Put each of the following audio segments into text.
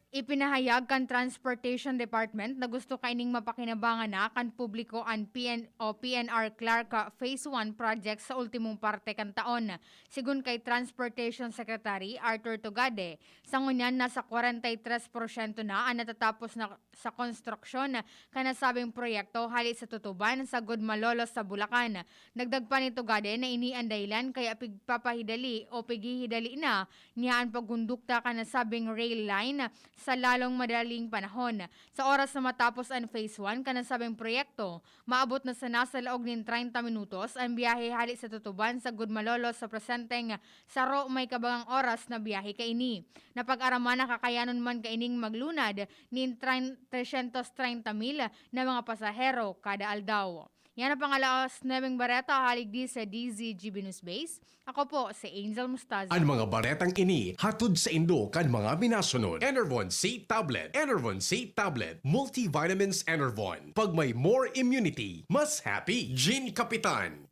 Ipinahayag kan Transportation Department na gusto kaining mapakinabangan na kan publiko ang PNR Clark Phase 1 project sa ultimong parte kan taon. Sigun kay Transportation Secretary Arthur Tugade, sa ngunyan nasa 43% na ang natatapos na sa konstruksyon kanasabing proyekto hali sa tutuban sa Gudmalolos sa Bulacan. Nagdag pa ni Tugade na inian dahilan kaya pigpapahidali o pighihidali na niya ang pagundukta kanasabing rail line sa lalong madaling panahon. Sa oras na matapos ang Phase 1, kanasabing proyekto, maabot na sa nasa laog ng 30 minutos ang biyahe hali sa tutuban sa Gudmalolos sa presenteng saro may kabangang oras na biyahe kaini. Napag-araman na kakayanon man kaining maglunad nin 330,000 na mga pasahero kada aldaw. Yan ang pangalaos 9 bareta halig di sa DZGB News Base. Ako po si Angel Mustaza. Ang mga baretang ini hatod sa Indo kan mga minasunod. Enervon C Tablet, Enervon C Tablet, Multivitamins Enervon. Pag may more immunity, mas happy. Gin Kapitan,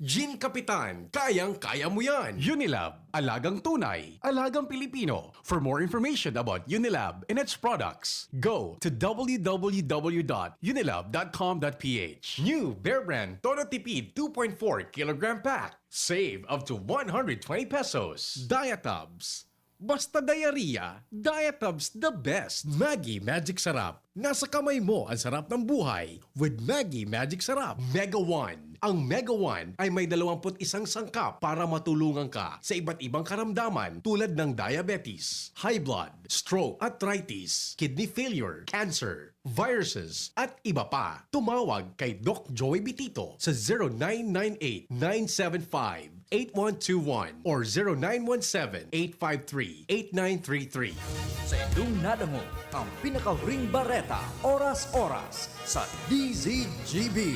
kayang-kaya mo yan. Unilab, alagang tunay, alagang Pilipino. For more information about Unilab and its products, go to www.unilab.com.ph. New Bear Brand Todo Tipid 2.4 kilogram pack. Save up to 120 pesos. Diatabs. Basta diarrhea, Diatabs the best. Maggi Magic Sarap. Nasa kamay mo ang sarap ng buhay with Maggi Magic Sarap. Mega One. Ang Mega One ay may 21 sangkap para matulungan ka sa iba't ibang karamdaman tulad ng diabetes, high blood, stroke, arthritis, kidney failure, cancer, viruses, at iba pa. Tumawag kay Doc Joy Bitito sa 0998-975-8121 or 0917-853-8933. Sa inyong nadamo ang pinaka-ring bareta, oras-oras sa DZGB.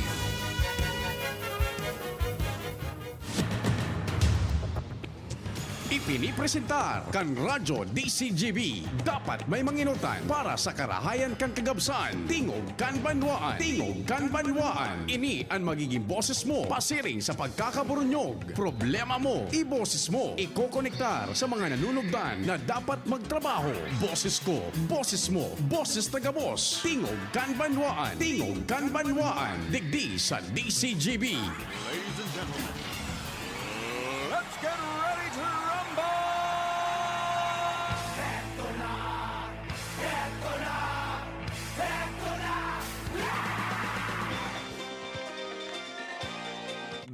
Ipinipresentar kan Radyo DCGB. Dapat may manginutan para sa karahayan kan kagabsan. Tingog kan banwaan. Tingog kan banwaan. Ini ang magiging boses mo pasiring sa pagkakaburunyog. Problema mo, iboses mo. Ikokonektar sa mga nanunugdan na dapat magtrabaho. Boses ko, boses mo, boses taga-boss. Tingog kan banwaan. Tingog kan banwaan. Digdi sa DCGB. Ladies and gentlemen, let's get ready to rumble!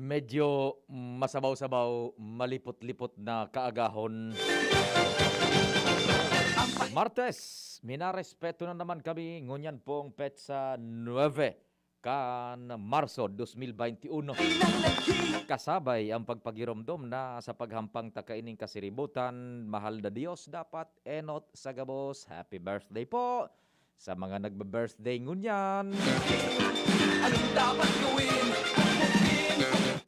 Medyo masabaw-sabaw, malipot-lipot na kaagahon. Martes, minarespeto na naman kami ngunyan pong petsa 9 kan Marso 2021. Kasabay ang pagpagiromdom na sa paghampang takaining kasiributan, mahal na Diyos dapat enot sa gabos. Happy birthday po sa mga nagbe-birthday ngunyan. Anong dapat gawin?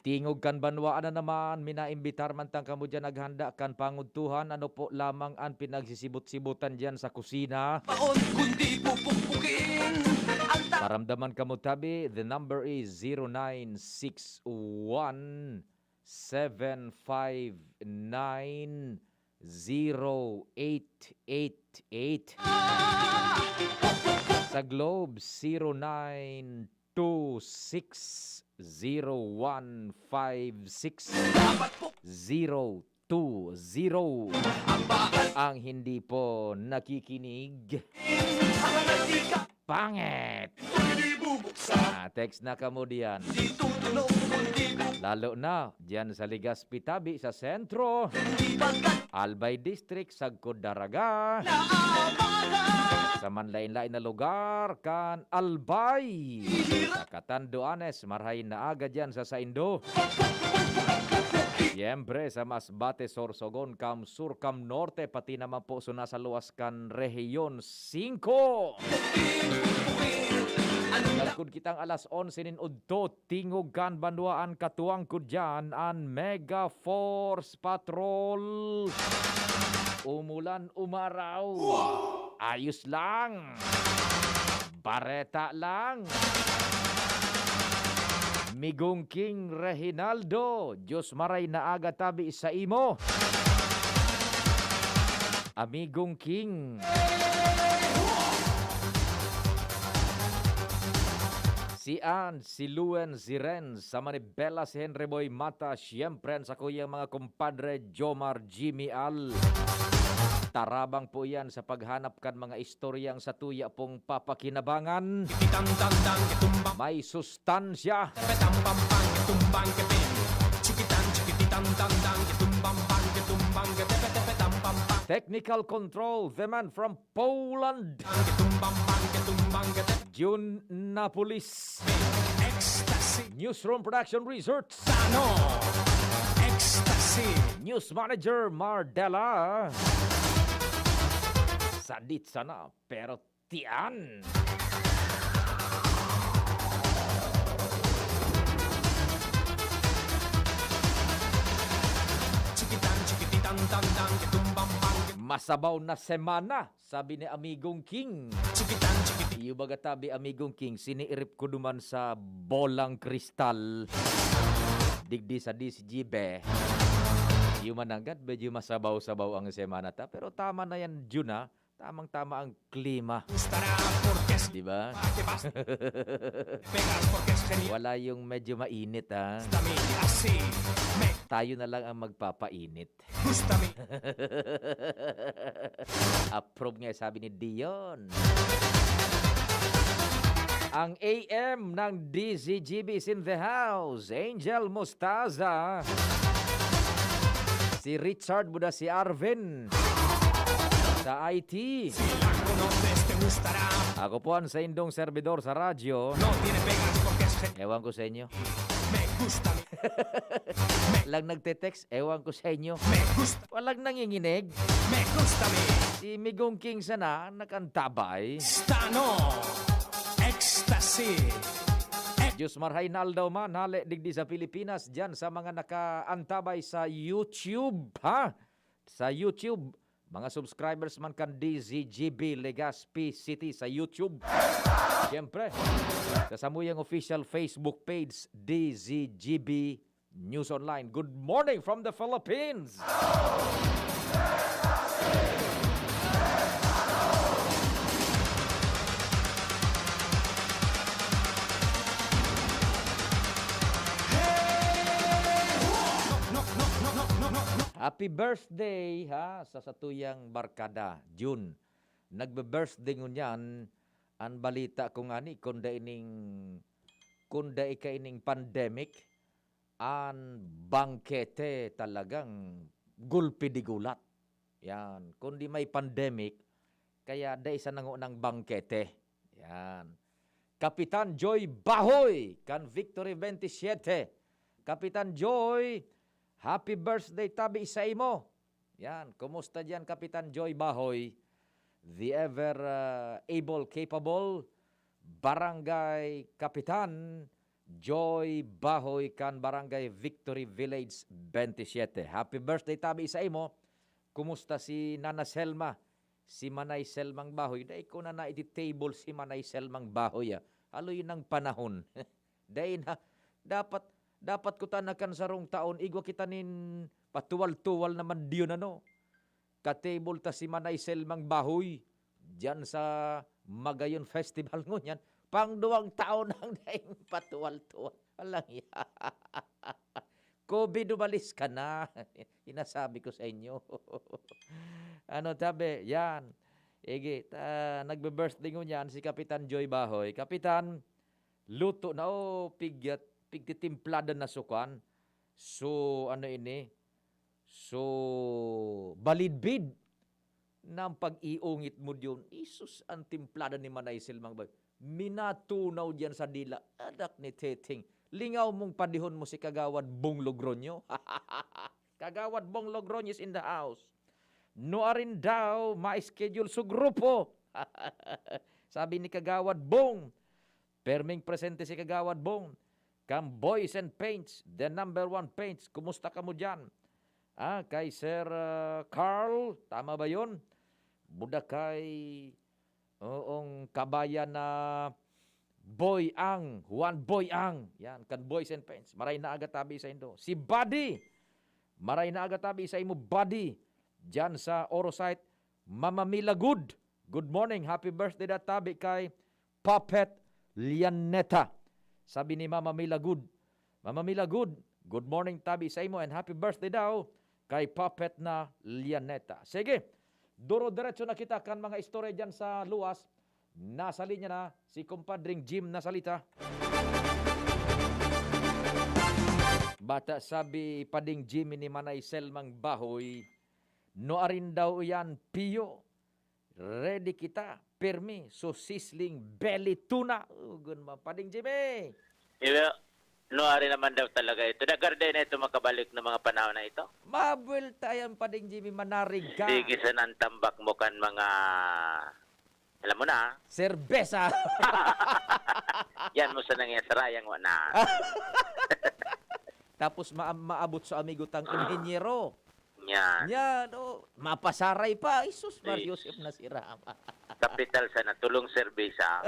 Tingog kan banwaan na naman, minaimbitar man tang kamo dyan naghanda kan panguntuhan, ano po lamang ang pinagsisibot-sibutan dyan sa kusina. Paon kundi pupukpukin ang Paramdaman kamo tabi, the number is 0961 759 0888. Sa Globe, 0926 0156 020. Ang hindi po nakikinig, pangit. Text na kamo diyan. Lalo na diyan sa Legazpi Tabi sa sentro, Albay District, Sagkod Daraga, sa manlain-lain na lugar kan Albay, sa Catanduanes, marhay na aga dyan sa Saindo. Siyempre sa Masbate, Sorsogon, Cam Sur, Cam Norte, pati naman po sa nasa luwas kan Rehiyon 5. Nagkod kitang alas 11 nin udto, tingog kan banwaan katuwang ko dyan ang Mega Force Patrol. Umulan, umaraw. Ayos lang. Bareta lang. Migong King Reginaldo, Diyos maray na aga tabi sa imo. Amigong King. Si Ann, si Luen, si Ren, sa Manibela, si Henry Boy Mata, siyempre sa kuyang mga kumpadre Jomar, Jimmy Al. Tarabang po yan sa paghanap kan mga istoryang sa tuya pong papakinabangan. Kitang-tang-tang, kitumbang, May sustansya. petang-pam-pang, kitumbang, kepin. Chikitan, chikititang-tang-tang, kitumbang-pang, kitumbang, ketepe-tepe-tam-pam-pang. Technical control, the man from Poland. Kitumbang-pang, kitumbang, ketepe. June Napolis. Ecstasy, Newsroom Production Research. Tano. Ecstasy. News Manager Mardella. Sadit sana, pero tiyan. Chikitan, chikititang-tang-tang, kitumbang-pang, Masabaw na semana, sabi ni Amigong King. chikitan, chikiti. Iyo baga tabi Amigong King, siniirip ko duman sa bolang kristal. Digdi sa DCGB. Iyo mananggat, medyo masabaw-sabaw ang semana ta. Pero tama na yan, June ha. Tamang-tama ang klima. Gustará porque es Di ba? que vas. Pegas porque es genial. Wala yung medyo mainit ha. Gustame así. Me Tayo na lang ang magpapainit. gustame. Approve nga sabi ni Dion. Ang AM ng DZGB is in the house. Angel Mostaza. Si Richard Buda, si Arvin. Sa IT. Si la conoces te gustará. Ako po ang sa indong servidor sa radyo. No tiene pegas porque es genial. Ewan ko sa inyo. Me gusta. Walang nagte-text. Ewan ko sa inyo. Me gusta. Walang nanginginig. Me gusta. Si Migong King sana nakantabay. Stano. Ecstasy. Diyos marhay naldaw man, hali digdi sa Pilipinas, dyan sa mga nakaantabay sa YouTube, ha? Sa YouTube, mga subscribers man kan DZGB Legazpi City sa YouTube. Siyempre, kasamuyang official Facebook page, DZGB News Online. Good morning from the Philippines! Happy birthday ha sa satuyang barkada June. Nagbe-birthday ngunyan ang balita ko ngani kunda ining pandemic an bangkete talagang gulpi di gulat. Yan, kundi may pandemic kaya da isa nangunang bangkete. Yan. Kapitan Joy Bahoy kan Victory 27. Kapitan Joy, happy birthday tabi sa imo. Yan, kumusta diyan Kapitan Joy Bahoy? The ever able, capable Barangay Kapitan Joy Bahoy kan Barangay Victory Village 27. Happy birthday tabi sa imo. Kumusta si Nana Selma? Si Manay Selmang Bahoy. Dahil ko na iti-table si Manay Selmang Bahoy. Aloy ng panahon. Dahil na, dapat ko tanakan sa rong taon, igwa kita nin patuwal-tuwal naman diyon ano. Ka-table ta si Manay Selmang Bahoy. Diyan sa Magayon Festival ngunyan. Pang 2 taon ang daing patuwal-tuwal. Walang iya. COVID, umalis ka na. Inasabi ko sa inyo. Ano tabi? Yan. Ege, nagbe-birthday ngunyan si Kapitan Joy Bahoy. Kapitan, luto na pigtitimplada na sukan. So, ano ini? So, balidbid ng pag-iungit mo diyon. Isus, ang timplada ni Manay Selmang Bahoy. Minatunaw diyan sa dila. Adak ni Teting. Lingaw mong padihon mo si Kagawad Bong Logronyo. Kagawad Bong Logronyo is in the house. Noarin daw, ma-schedule sa grupo. Sabi ni Kagawad Bong. Perming presente si Kagawad Bong. Come Boys and Paints, the number 1 paints. Kumusta ka mo dyan? Kay Sir Carl, tama ba yun? Buda kay kabayan na Boy Ang, Juan Boy Ang. Yan, kan Boys and Paints. Maray na agatabi sa indo. Si Buddy. Maray na agatabi sa imo Buddy. Diyan sa Orosite Mama Mila Good. Good morning. Happy birthday na tabi kay Puppet Lianeta. Sabi ni Mama Mila Good. Mama Mila Good, good morning tabi sa imo and happy birthday daw kay Puppet na Lianeta. Sige, duro-diretso na kita kan mga istorya dyan sa luwas. Nasa linya na si kumpadring Jim na salita. Bata sabi pading Jimmy ni Manay Selmang Bahoy, no arin daw yan piyo. Ready kita, permi, so sisling belly tuna. Ugun ma pading Jimmy. No, ari naman daw talaga ito. Nagarde na ito makabalik ng mga panahon na ito. Mabel tayang pading Jimmy manarig ka. Sige sa nantambak mo kan mga... Alam mo na. Serbesa. Yan mo sa nangyasarayang na. Tapos maabot sa amigo tang inhenyero. Yan. Yan, oh, mapasaray pa. Isus, Mariusip na sira. Kapital sa natulong serbisa.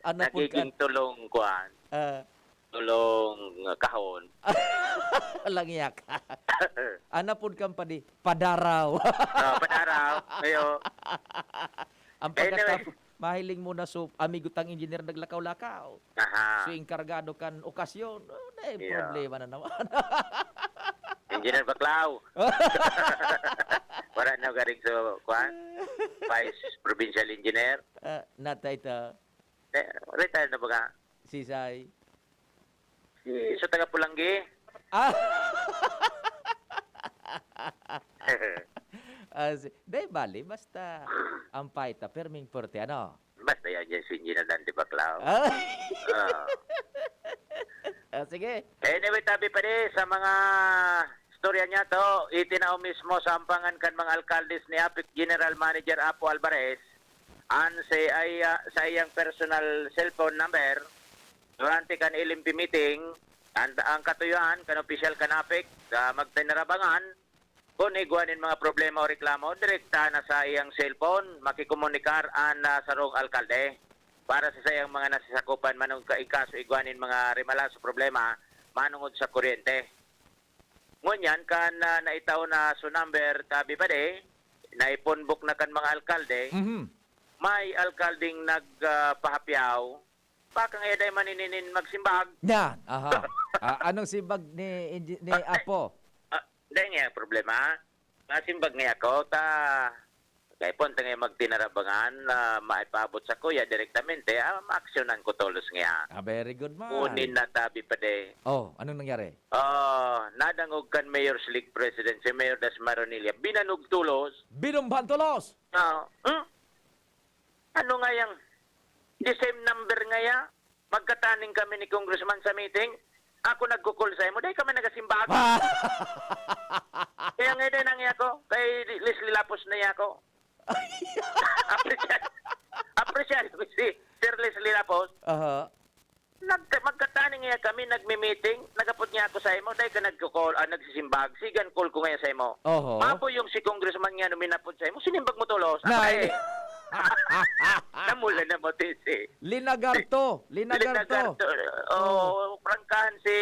Ano po ka? Nagiging tulong kuan. Tulong kahon. Langyak. Ano po kang padaraw. Padaraw. Ayo. Ang pagkatapos, mahiling mo na so, amigo tang engineer naglakaw-lakaw. Aha. So, inkargado kan okasyon. Yeah. Problema na naman. Engineer Baklaw. Wala na garing sa kuan. Vice Provincial Engineer. Natay ta, Retired na ba ka? sisay. Sa taga Pulanggi. Ah! Day bali, basta ang paita, perming porte, ano? Basta yan dyan si Engineer Dante Baklaw. Sige. Anyway, tabi pa rin sa mga istorya niya to, itinao mismo sa ampangan kan mga alkaldes ni APIC General Manager Apo Alvarez an sa iyang personal cellphone number durante kan LMP meeting ang katuyuan kan official kan APIC sa magtinarabangan kung iguanin mga problema o reklamo direkta na sa iyang cellphone makikomunikar an sa rong alkalde para sa sayang mga nasisakupan manong ikaso iguanin mga rimala sa problema manungod sa kuryente. Ngunyan kan naitaw na so number tabi pa de naipunbok na kan mga alkalde may alkalding nagpahapyaw pakang eday maninin magsimbag. Yan, aha. Anong simbag ni Apo? Dahil nga problema nasimbag niya ako kaya punta ngayon magtinarabangan na maipabot sa kuya direktamente, maaksyonan ko tolos nga. Very good man. Unin na tabi pa de. Oh, anong nangyari? Nadangog kan Mayor's League President si Mayor Das Maronilla. Binanog tulos. Binumban tulos! Ano nga yung the same number nga ya? Magkataning kami ni Congressman sa meeting. Ako nagkukul sa imo. Dahil kami nagasimbag. Kaya nga din ang yako. Kay Leslie Lapos na yako. Appreciate ko si Sir Leslie Lapos. Magkataning nga kami, nagmi-meeting, nagapot niya ako sa imo, dahil ka nagkukol, nagsisimbag, sigan call ko ngayon sa imo. Mapo yung si congressman nga numinapot sa imo, sinimbag mo tulos. Nay! Namula na mo, Tisi. Linagarto! Prangkahan si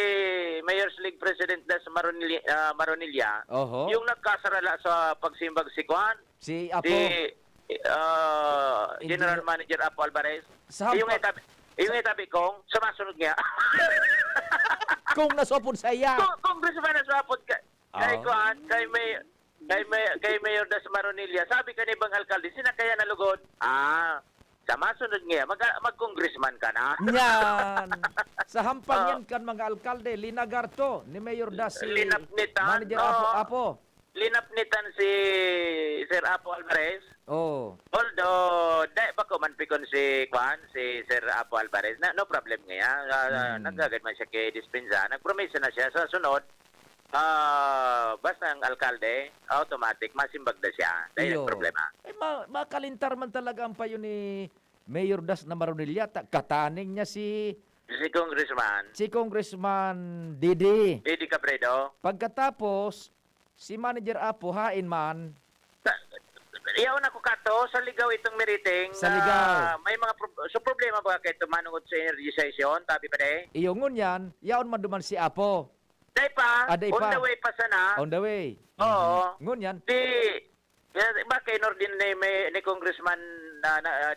Mayor's League President Das Maronilla, yung nagkasarala sa pagsimbag si Juan, Si Apo. General Manager Apo Alvarez. Yung itabi kong, sumasunod niya. Kung nasopon sa iya. Congressman na suwapod kay Juan, kay Mayor Das Maronilla, sabi ka ni ibang alkalde, sinakaya na lugod. Sa masunod niya, mag-congressman ka na. Yan. Sa hampang yan kan mga alkalde, linagarto ni Mayor Das si Linapnitan. Manager Apo. Linapnitan si Sir Apo Alvarez. Although, dahil ba ko man pikon si Juan, si Sir Apo Alvarez, no problem nga. Nagagad man siya kay Dispensa. Nagpromesa na siya sa sunod. Basta ang alkalde, automatic, masimbag na siya. Dahil ang problema. Makalintar man talaga ang payo ni Mayor Das na Maronilla. Kataning niya si Congressman Didi. Didi Cabredo. Pagkatapos, si Manager Apo, hain man. Iyaw na ko kato, sa ligaw itong meriting. Sa ligaw. May mga problema ba kayo tumanungod sa energization, tabi pa de? Iyongon yan, yaon man duman si Apo. Day pa, Day on pa. the way pa sana. On the way. Oo. Ngun yan. Di Bakit inordin ni Congressman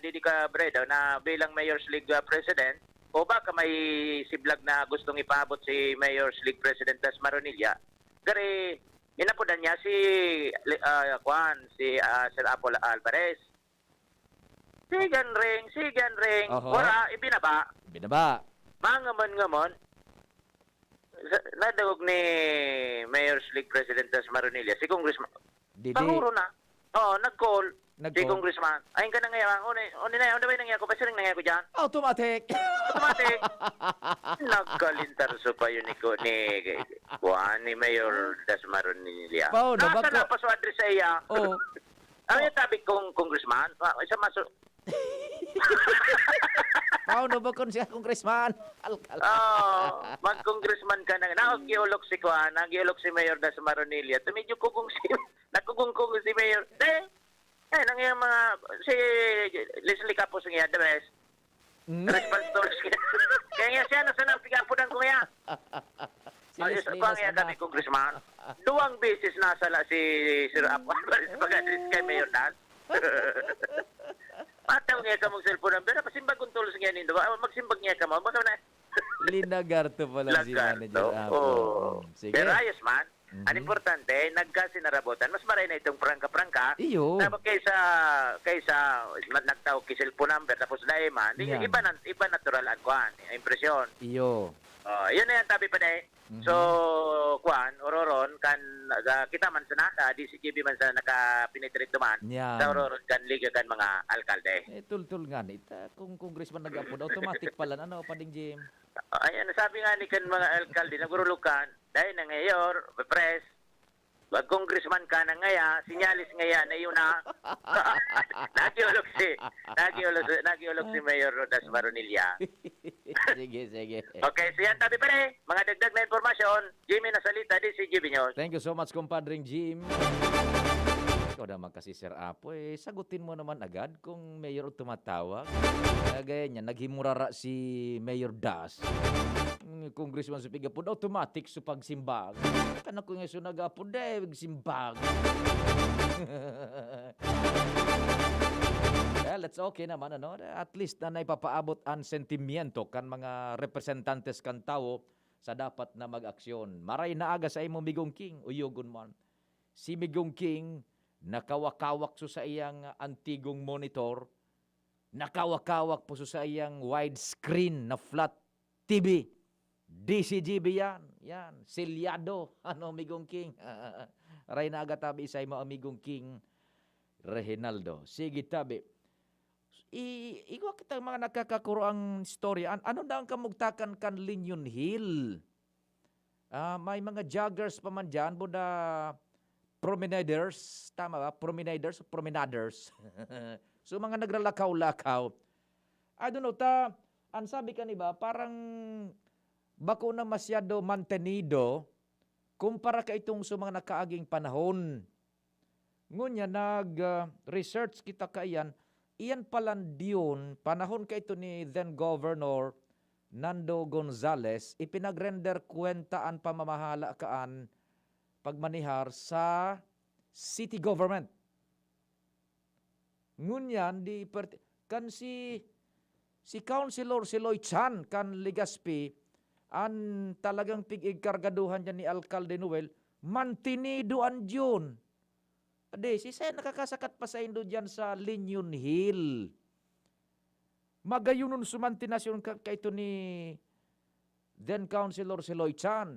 Didi Cabredo na bilang Mayor's League President, o baka may siblag na gustong ipaabot si Mayor's League President Das Maronilla, kaya inapudan niya si Sir Apple Alvarez. Sigan ring. Oho. Wala, ibinaba. Binaba. Mangamon. Nadagog ni Mayor's League President Das Maronilla, si Congressman. Didi. Panguro na. Oo, nag-call. Si Nag-call. Congressman. Ayun ka na ngayon. Una ba yung nangyayako? Pasiring nangyayako dyan? Automatic. Automatic. Nagkalintarso pa yun ni Mayor Das Maronilla. Pao, Nasa nabako. na pa sa address sa iya. Oh. Ano yung tabi kong Congressman? Isa maso... Paano ba kung siya congressman? Alkal. Mag-congressman ka na. Nagiolok si Kuan, nagiolok si Mayor Das Maronilla. Tumidyo kugong si Mayor. Nangyayang mga, si Leslie Capos nga, the best. Responsible. Kaya nga siya, nasa nang pigapunan ko nga. Si Leslie Kung nga Lasama. kami, Congressman, 2 beses nasala si Sir Apo Alvarez pag-address kay Mayor Das. Mataw nga ka mong cellphone number, pasimbag kong tulos nga nindo. Magsimbag nga ka mo, baka na. Linagarto pala si Manager Apo. Oo. Sige. Pero ayos man, ang importante, nagkasinarabotan, mas maray na itong prangka-prangka. Iyo. Tapos kaysa nagtawag kay cellphone number, tapos daiman, Yan. iba natural ang kuhan, impresyon. Iyo. Yun na yan, tabi pa na So, kuhan, ororon, kan kita man sa naka, DCGB man sa naka-penetrate duman, Yan. sa ororon kan liga kan mga alkalde. Tul-tul nga nita. Kung congressman nag-upload, automatic pala. Ano, Pading Jim? Ayan, sabi nga ni kan mga alkalde, nagurulukan, dahil na ngayon, press, wag congressman ka na ngaya, sinyalis ngaya na yun na. Nagiolog si Mayor Das Maronilla. Sige. Okay, so yan tabi pa rin. Mga dagdag na informasyon, Jimmy Nasalita, DCGB News. Thank you so much, kumpadring Jim. Ikaw naman kasi, Sir Apo, sagutin mo naman agad kung mayor tumatawag. Gaya niya, naghimurara si Mayor Das. Congressman sa Pigapod, automatic sa pagsimbag. Kanak ko nga sa nagapod, simbag. Well, it's okay naman, ano? At least na naipapaabot ang sentimiento kan mga representantes kan tao sa dapat na mag-aksyon. Maray na aga sa imo Migong King, uyogon man. Si Migong King, nakawakawak so sa iyang antigong monitor, nakawakawak po so sa iyang widescreen na flat TV. DCGB yan, silyado, Migong King. Ray na aga tabi sa imo Migong King, Reginaldo. Sige tabi. Iwa kita mga nakakakuro ang storya. Ano daw ang kamugtakan kan Linyon Hill? May mga joggers pa man dyan, buda promenaders, tama ba? Promenaders. So mga nagralakaw-lakaw. I don't know, ang sabi ka ba, parang bako na masyado mantenido kumpara ka itong sa mga nakaaging panahon. Ngunya, nag-research kita kaiyan, iyan palang diyon, panahon ka ito ni then Governor Nando Gonzales, ipinagrender kwentaan pamamahala kaan pagmanihar sa city government. Ngunyan, kan si Councilor Siloy Chan kan Legazpi, an talagang pig-igkargaduhan dyan ni Alcalde Noel, mantinidoan dyan. Ade, si Sen nakakasakat pa sa Indo dyan sa Linyon Hill. Magayunon sumantinasyon ka ito ni then Councilor Siloy Chan.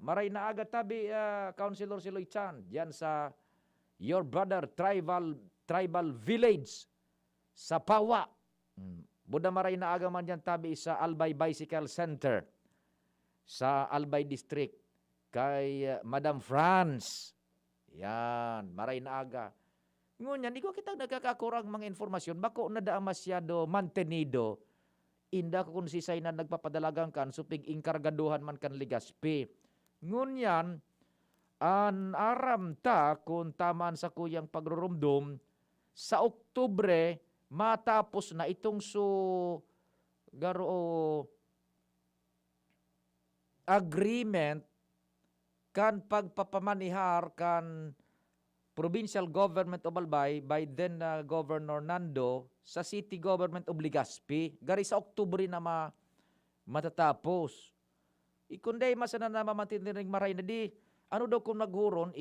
Maray na aga tabi, Councilor Siloy Chan, dyan sa Your Brother Tribal Village sa Pawa. Buda maray na aga man dyan tabi sa Albay Bicycle Center sa Albay District kay Madam France. Yan, maray na aga. Ngunyan, di ko kita nagkakakurang mga informasyon. Bako na daang masyado mantenido. Inda ko kung sisay na nagpapadalagang kan, supig inkargaduhan man kan Legazpi. Ngunyan, an aram ta kung tamaan sa kuyang pagrurumdum, sa Oktubre, matapos na itong agreement kan pagpapamanihar kan provincial government of Albay by then Governor Nando sa city government of Legazpi. Gari sa Oktubre na matatapos. Ikunday masana na mamatiniring maray na di. Ano daw kung naghuron,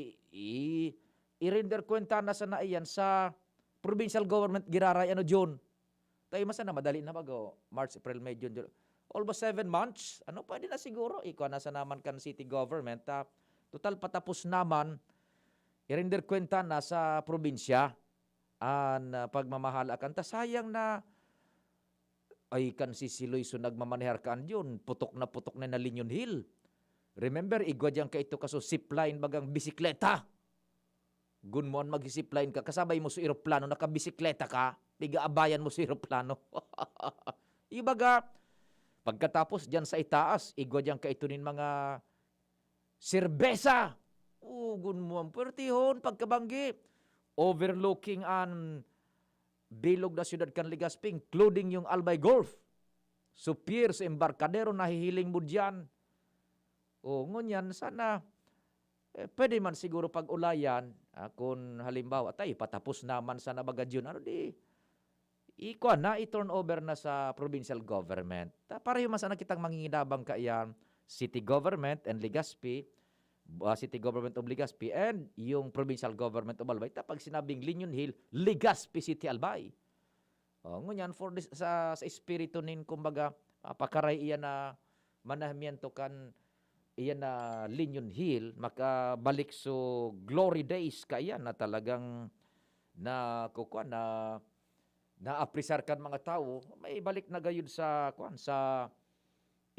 i-render kwenta na sana iyan sa provincial government giraray ano June. Tayo masana madali na bago. March, April, May, June, July. Almost 7 months. Ano pwede na siguro? Ikaw nasa naman kan city government. Total patapos naman i-render kwenta na sa probinsya an pagmamahal akan ta sayang na ay kan si Siloy so nagmamanehar kan yun putok na Linyon Hill. Remember igwa diyan ka ito kaso zipline bagang bisikleta. Gun mo mag-zipline ka kasabay mo sa eroplano nakabisikleta ka, piga-abayan mo sa eroplano. Ibaga pagkatapos diyan sa itaas igwa diyan ka ito nin mga serbesa. Gun mo ang pertihon pagkabanggi. Overlooking an bilog na siyudad kan Legazpi, including yung Albay Gulf. So pier sa embarkadero nahihiling mo dyan. Ngunyan sana pwede man siguro pag-ulayan kung halimbawa tayo patapos naman sana bagadyon. Ano di? I-turn over na sa provincial government. Pareho man sana kitang manginginabang kaiyan city government and Legazpi, city government of Legazpi and yung provincial government of Albay. Pag sinabing Linyon Hill, Legazpi City Albay. Ngunyan for this, sa espiritu nin kumbaga pakaray iyan na manahmiento kan iyan na Linyon Hill makabalik so glory days kaya na talagang na kukuan na aprisar kan mga tao may balik na gayud sa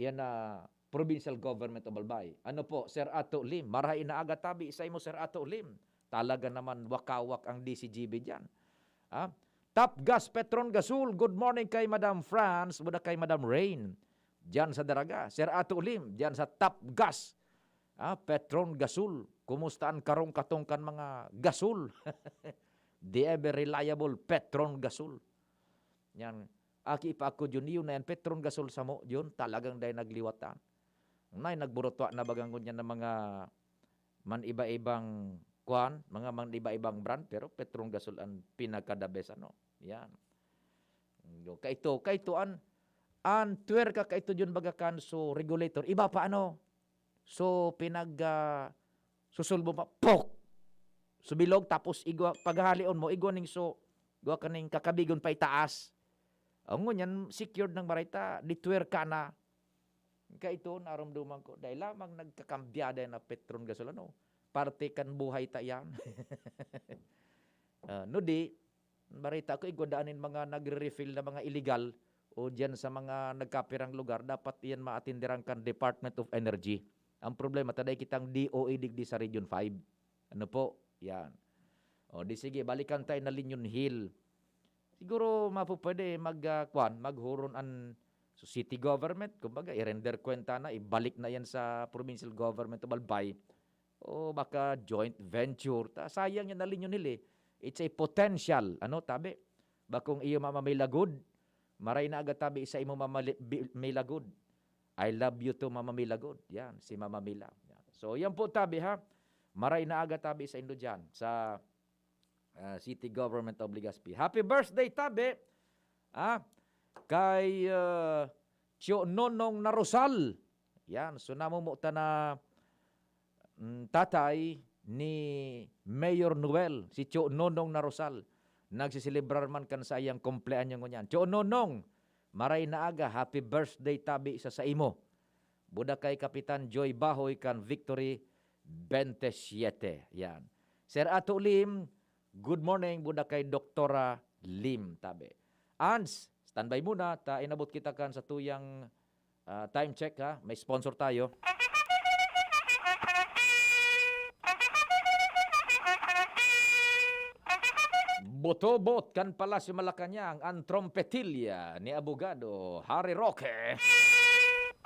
iyan na provincial government of Albay. Ano po, Sir Ato Lim, marahay na agatabi isa mo Sir Ato Lim. Talaga naman wakawak ang DCGB diyan. Top Gas Petron Gasul, good morning kay Madam France, buda kay Madam Rain. Diyan sa Daraga, Sir Ato Lim, diyan sa Top Gas. Petron Gasul, kumusta ang karong katongkan mga gasul? The ever reliable Petron Gasul. Yan, aki pa ako yun na yan, Petron Gasul sa mo, yun talagang dahil nagliwatan. Nay nagburotwa na bagang kunyan ng mga man iba-ibang mga man iba-ibang brand pero Petron Gasul ang pinaka-the-best ano. Yan. Kaito an tuwer ka kaito yun bagakan so regulator iba pa ano. So susulbo pa pok. Subilog tapos igwa paghalion mo igwa ning so igwa kaning kakabigon pa itaas. Ang ngunyan secured ng marita di tuwer ka na. Kaito naramdaman ko dahil lamang nagkakambiyada na Petron Gasul ano. Parte kan buhay ta yan. No di marita ko igwadaanin mga nagre-refill na mga illegal o diyan sa mga nagkapirang lugar dapat iyan maatindiran kan Department of Energy. Ang problema taday kitang DOE digdi sa Region 5. Ano po? Yan. Di sige balikan tayo na Linyon Hill. Siguro mapupwede maghuron an so city government, kumbaga i-render kwenta na, ibalik na yan sa provincial government of Albay. O baka joint venture. Sayang yan na Linyon Hill eh. It's a potential. Tabi? Bakong iyo mamamilagod, maray na agad tabi isa imo mamamilagod. I love you to mamamilagod. Yan, si Mama Mila. Yan. So yan po tabi ha. Maray na agad tabi sa indo dyan, sa city government of Legazpi. Happy birthday tabi! Kay Tio Nonong Narosal. Yan, so namumuta na tatay ni Mayor Noel, si Tio Nonong Narosal. Nagsisilibrar man kan sa iyang kumpleanyo ngunyan. Tio Nonong, maray na aga, happy birthday tabi sa imo. Buda kay Kapitan Joy Bahoy kan Victory 27. Yan. Sir Ato Lim, good morning. Buda kay Doktora Lim tabi. Ans, standby muna, inabot kita kan sa tuyang time check ha. May sponsor tayo. Botobot kan Palasyo Malacañang ang trompetilya ni Abogado Harry Roque.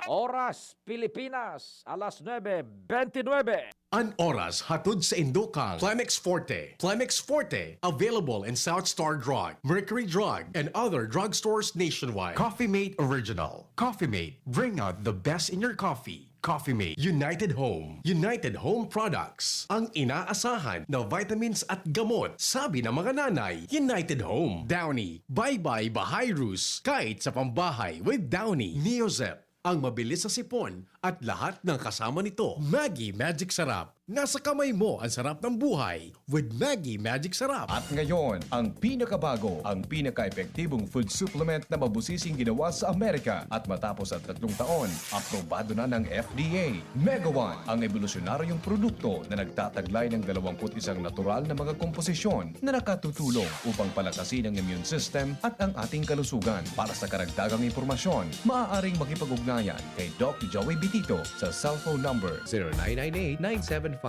Oras Pilipinas, alas 9:29. An oras hatod sa Indokang. Plemex Forte. Plemex Forte. Available in South Star Drug, Mercury Drug, and other drugstores nationwide. Coffee Mate Original. Coffee Mate. Bring out the best in your coffee. Coffee Mate, United Home. United Home Products. Ang inaasahan na vitamins at gamot. Sabi ng mga nanay, United Home. Downy, bye-bye Bahirus. Kahit sa pambahay with Downy. Neozep, ang mabilis sa sipon at lahat ng kasama nito. Maggie Magic Sarap. Nasa kamay mo ang sarap ng buhay with Maggie Magic Sarap. At ngayon, ang pinakabago, ang pinaka-epektibong food supplement na mabusising ginawa sa Amerika at matapos ang 3 taon, aprobado na ng FDA. Mega One, ang evolusyonaryong produkto na nagtataglay ng 21 natural na mga komposisyon na nakatutulong upang palakasin ang immune system at ang ating kalusugan. Para sa karagdagang impormasyon, maaaring makipag-ugnayan kay Doc Joey Bitito sa cellphone number 0998-975-8121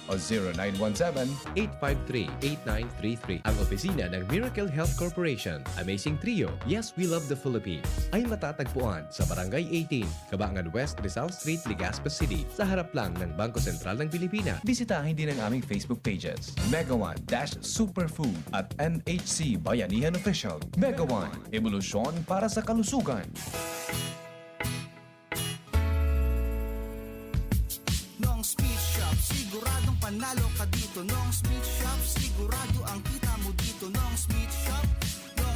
o 0917-853-8933. Ang opisina ng Miracle Health Corporation, Amazing Trio, Yes, We Love the Philippines, ay matatagpuan sa Barangay 18, Cabangan West, Rizal Street, Legazpi City, sa harap lang ng Bangko Sentral ng Pilipinas. Bisitahin din ang aming Facebook pages, Mega One Superfood at NHC Bayanihan Official. Mega One, evolusyon para sa kalusugan. Nong Speed Shop, siguradong panalo ka dito. Nong Speed Shop, sigurado ang kita mo dito. Nong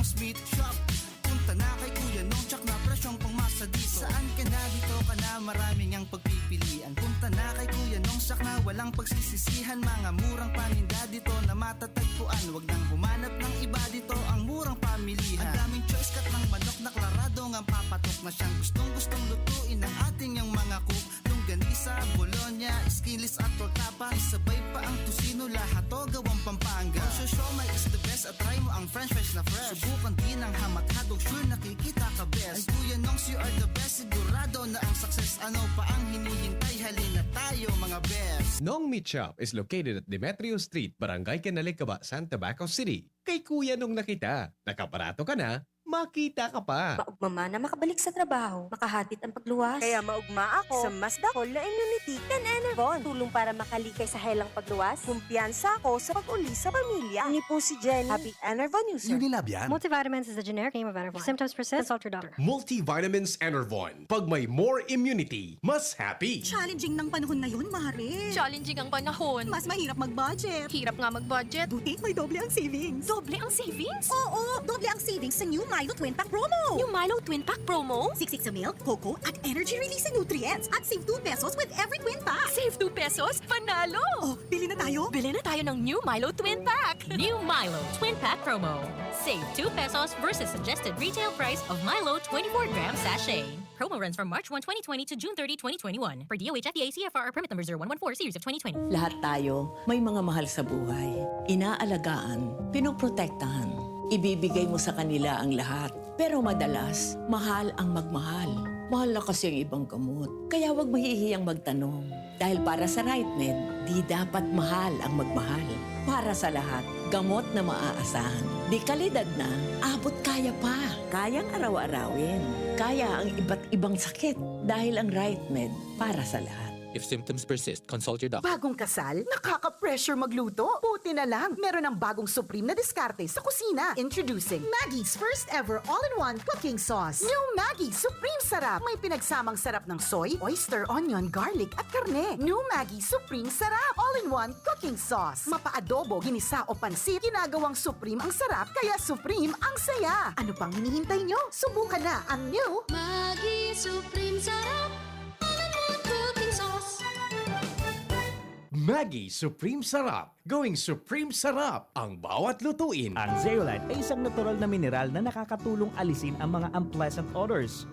Speed Shop, punta na kay Kuya Nong, tsak na presyong pangmasa dito. Saan ka na, dito ka na, maraming ang pagpipilian. Punta na kay Kuya Nong, tsak na walang pagsisisihan. Mga murang paninda dito na matatagpuan. Huwag nang humanap ng iba dito, ang murang pamilihan. Ang daming choice cut ng manok na klaradong ang papatok na siyang gustong lutuin ng ating yung mga cook. Ganisa, Bologna, skinless at tortapa. Isabay pa ang tusino, lahat to gawang Pampanga. Siomai is the best at try mo ang french fries na fresh. Subukan din ang hamat-hadog, sure nakikita ka best. Ay Kuya Nongs, you are the best, sigurado na ang success. Ano pa ang hinihintay, halina tayo mga best. Nong Meat Shop is located at Demetrio Street, Barangay Canalicaba, Santa Baco City. Kay Kuya Nong nakita, nakaparato ka na, makita ka pa. Maugma na makabalik sa trabaho, makahatid ang pagluwas. Kaya maugma ako sa mas dakol na immunity kan Enervon. Tulong para makalikay sa helang pagluwas. Kumpiyansa ako sa pag-uli sa pamilya. Ni po si Jenny, happy Enervon user. Unilab yan. Multivitamins is the generic name of Enervon. If symptoms persist, consult your doctor. Multivitamins Enervon. Pag may more immunity, mas happy. Challenging ng panahon ngayon, Mare. Challenging ang panahon. Mas mahirap mag-budget. Hirap nga mag-budget. Buti may doble ang savings. Doble ang savings? Oo, doble ang savings sa new Milo Twin Pack Promo. Yung Milo Twin Pack Promo? Siksik sa milk, cocoa, at energy release nutrients. At save 2 pesos with every Twin Pack. Save 2 pesos? Panalo! Oh, bili na tayo? Bili na tayo ng new Milo Twin Pack. New Milo Twin Pack Promo. Save 2 pesos versus suggested retail price of Milo 24-gram sachet. Promo runs from March 1, 2020 to June 30, 2021. Per DOH FDA CFR permit number 0114 series of 2020. Lahat tayo may mga mahal sa buhay. Inaalagaan, pinoprotektahan. Ibibigay mo sa kanila ang lahat. Pero madalas, mahal ang magmahal. Mahal na kasi ang ibang gamot. Kaya huwag mahihiyang magtanong. Dahil para sa RightMed, di dapat mahal ang magmahal. Para sa lahat, gamot na maaasahan. Di kalidad na, abot kaya pa. Kayang araw-arawin. Kaya ang iba't ibang sakit. Dahil ang RightMed para sa lahat. If symptoms persist, consult your doctor. Bagong kasal? Nakaka-pressure magluto? Buti na lang, meron ng bagong Supreme na diskarte sa kusina. Introducing Maggie's first ever all-in-one cooking sauce. New Maggie Supreme Sarap. May pinagsamang sarap ng soy, oyster, onion, garlic at karne. New Maggie Supreme Sarap. All-in-one cooking sauce. Mapa-adobo, ginisa o pansit, ginagawang Supreme ang sarap, kaya Supreme ang saya. Ano pang hinihintay nyo? Subukan na ang new Maggie Supreme Sarap. Maggie Supreme Sarap. Going Supreme Sarap ang bawat lutuin. Ang Zeolite ay isang natural na mineral na nakakatulong alisin ang mga unpleasant odors.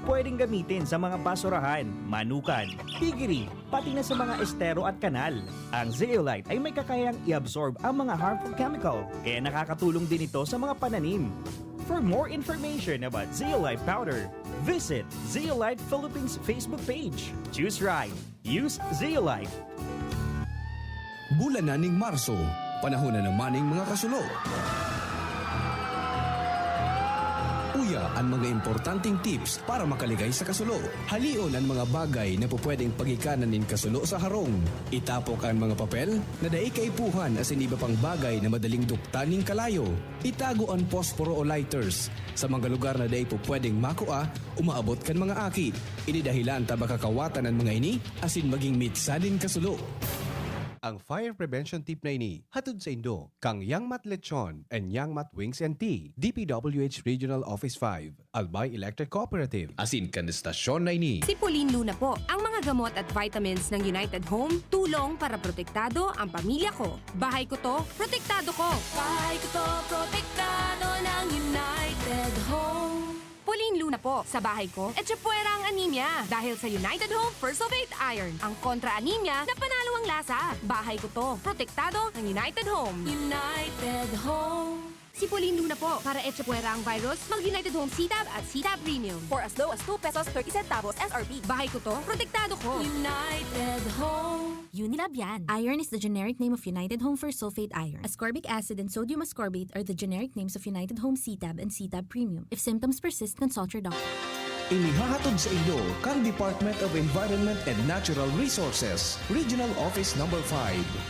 Pwedeng gamitin sa mga basurahan, manukan, piggery, pati na sa mga estero at kanal. Ang Zeolite ay may kakayang i-absorb ang mga harmful chemical, kaya nakakatulong din ito sa mga pananim. For more information about Zeolite powder, visit Zeolite Philippines Facebook page. Choose right. Use Zeolite. Bulan na ning Marso, panahon na naman ng mga kasulo. Uya ang mga importanteng tips para makaligay sa kasulo. Halion ang mga bagay na pupwedeng pagikanan nin kasulo sa harong. Itapok ang mga papel na daay kaipuhan asin iba pang bagay na madaling duktaning kalayo. Itago ang posporo o lighters sa mga lugar na daay pupwedeng makua umaabot kan mga aki. Ini dahilan taba kakawatan ang mga ini asin maging mitsadin kasulo. Ang fire prevention tip na ini, hatod sa Indo, kang Yangmat Lechon and Yangmat Wings and Tea, DPWH Regional Office 5, Albay Electric Cooperative. Asin kan stasyon na ini. Si Pauline Luna po, ang mga gamot at vitamins ng United Home, tulong para protektado ang pamilya ko. Bahay ko to, protektado ko. Bahay ko to, protektado ng United Home. Pauline Luna po, sa bahay ko, etchepuera ang anemia. Dahil sa United Home First of 8 Iron, ang kontra-anemia na panalo ang lasa. Bahay ko to, protektado ng United Home. United Home. Si Pauline Luna po, para etchepuera ang virus, mag-United Home CTAB at CTAB Premium. For as low as 2 pesos 30 centavos SRP. Bahay ko to, protektado ko. United Home. Unilab yan. Iron is the generic name of United Home for sulfate iron. Ascorbic acid and sodium ascorbate are the generic names of United Home CTAB and CTAB Premium. If symptoms persist, consult your doctor. Inihahatod sa inyo kang Department of Environment and Natural Resources, Regional Office No. 5,